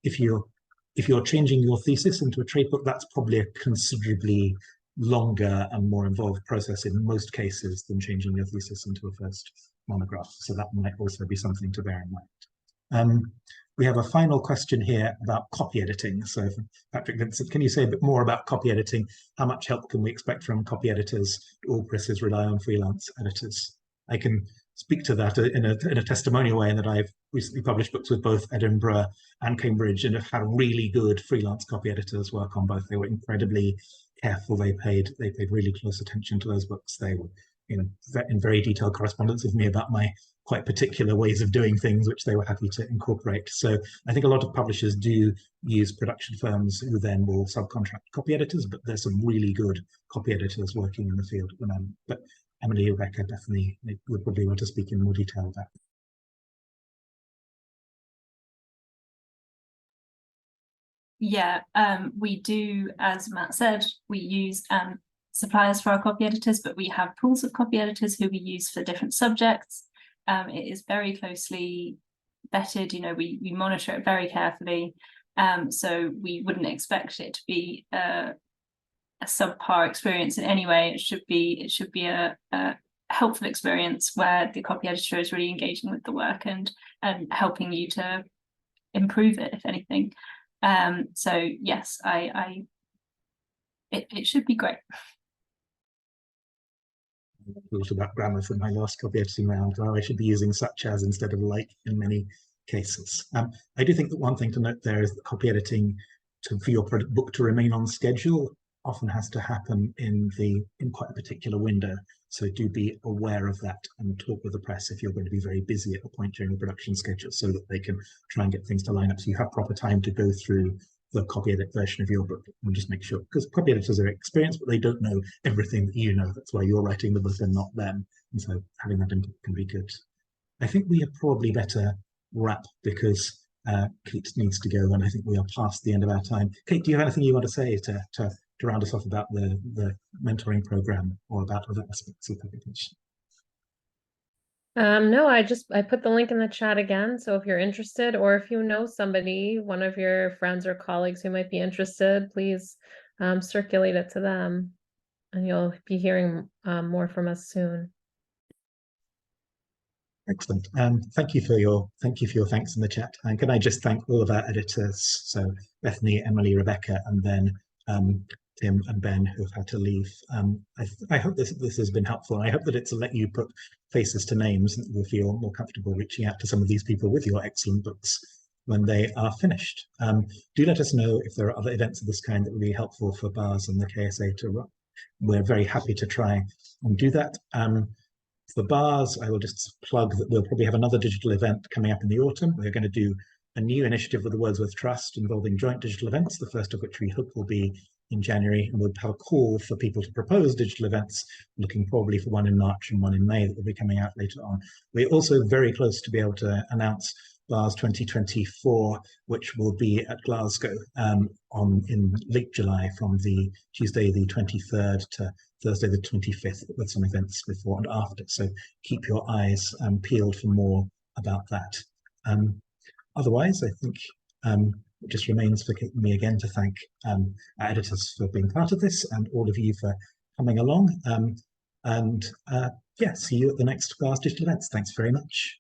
if you're changing your thesis into a trade book, that's probably a considerably longer and more involved process in most cases than changing your thesis into a first monograph. So that might also be something to bear in mind. We have a final question here about copy editing. So Patrick Vincent, can you say a bit more about copy editing? How much help can we expect from copy editors? Do all presses rely on freelance editors? I can speak to that in a testimonial way, in that I've recently published books with both Edinburgh and Cambridge, and have had really good freelance copy editors work on both. They were incredibly careful. They paid really close attention to those books. They were in very detailed correspondence with me about my quite particular ways of doing things, which they were happy to incorporate. So I think a lot of publishers do use production firms who then will subcontract copy editors, but there's some really good copy editors working in the field at the moment. But Emily, Rebecca, Bethany would probably want to speak in more detail about that. Yeah, we do, as Matt said, we use suppliers for our copy editors, but we have pools of copy editors who we use for different subjects. It is very closely vetted, we monitor it very carefully. So we wouldn't expect it to be a subpar experience in any way. It should be a helpful experience where the copy editor is really engaging with the work and helping you to improve it, if anything. So yes, it should be great. A lot about grammar from my last copy editing round. I should be using such as instead of like in many cases. I do think that one thing to note there is that copy editing for your book to remain on schedule often has to happen in quite a particular window. So do be aware of that and talk with the press if you're going to be very busy at a point during the production schedule, so that they can try and get things to line up, so you have proper time to go through the copy edit version of your book, and just make sure, because copy editors are experienced, but they don't know everything that you know. That's why you're writing the book and not them. And so having that input can be good. I think we are probably better wrap, because Kate needs to go, and I think we are past the end of our time. Kate, do you have anything you want to say to round us off about the mentoring program or about other aspects of publication? No, I put the link in the chat again. So if you're interested, or if you know somebody, one of your friends or colleagues who might be interested, please circulate it to them, and you'll be hearing more from us soon. Excellent. Thank you for your thanks in the chat. And can I just thank all of our editors, so Bethany, Emily, Rebecca, and then Tim and Ben, who've had to leave. I hope this has been helpful. I hope that it's let you put faces to names, and that you'll feel more comfortable reaching out to some of these people with your excellent books when they are finished. Do let us know if there are other events of this kind that would be helpful for BARS and the K-SAA to run. We're very happy to try and do that. For BARS, I will just plug that we'll probably have another digital event coming up in the autumn. We're going to do a new initiative with the Wordsworth Trust involving joint digital events, the first of which we hope will be in January, and we'll have a call for people to propose digital events, looking probably for one in March and one in May that will be coming out later on. We're also very close to be able to announce BARS 2024, which will be at Glasgow in late July, from the Tuesday the 23rd to Thursday the 25th, with some events before and after. So keep your eyes peeled for more about that. Otherwise, I think it just remains for me again to thank our editors for being part of this, and all of you for coming along. Yeah, see you at the next BARS digital events. Thanks very much.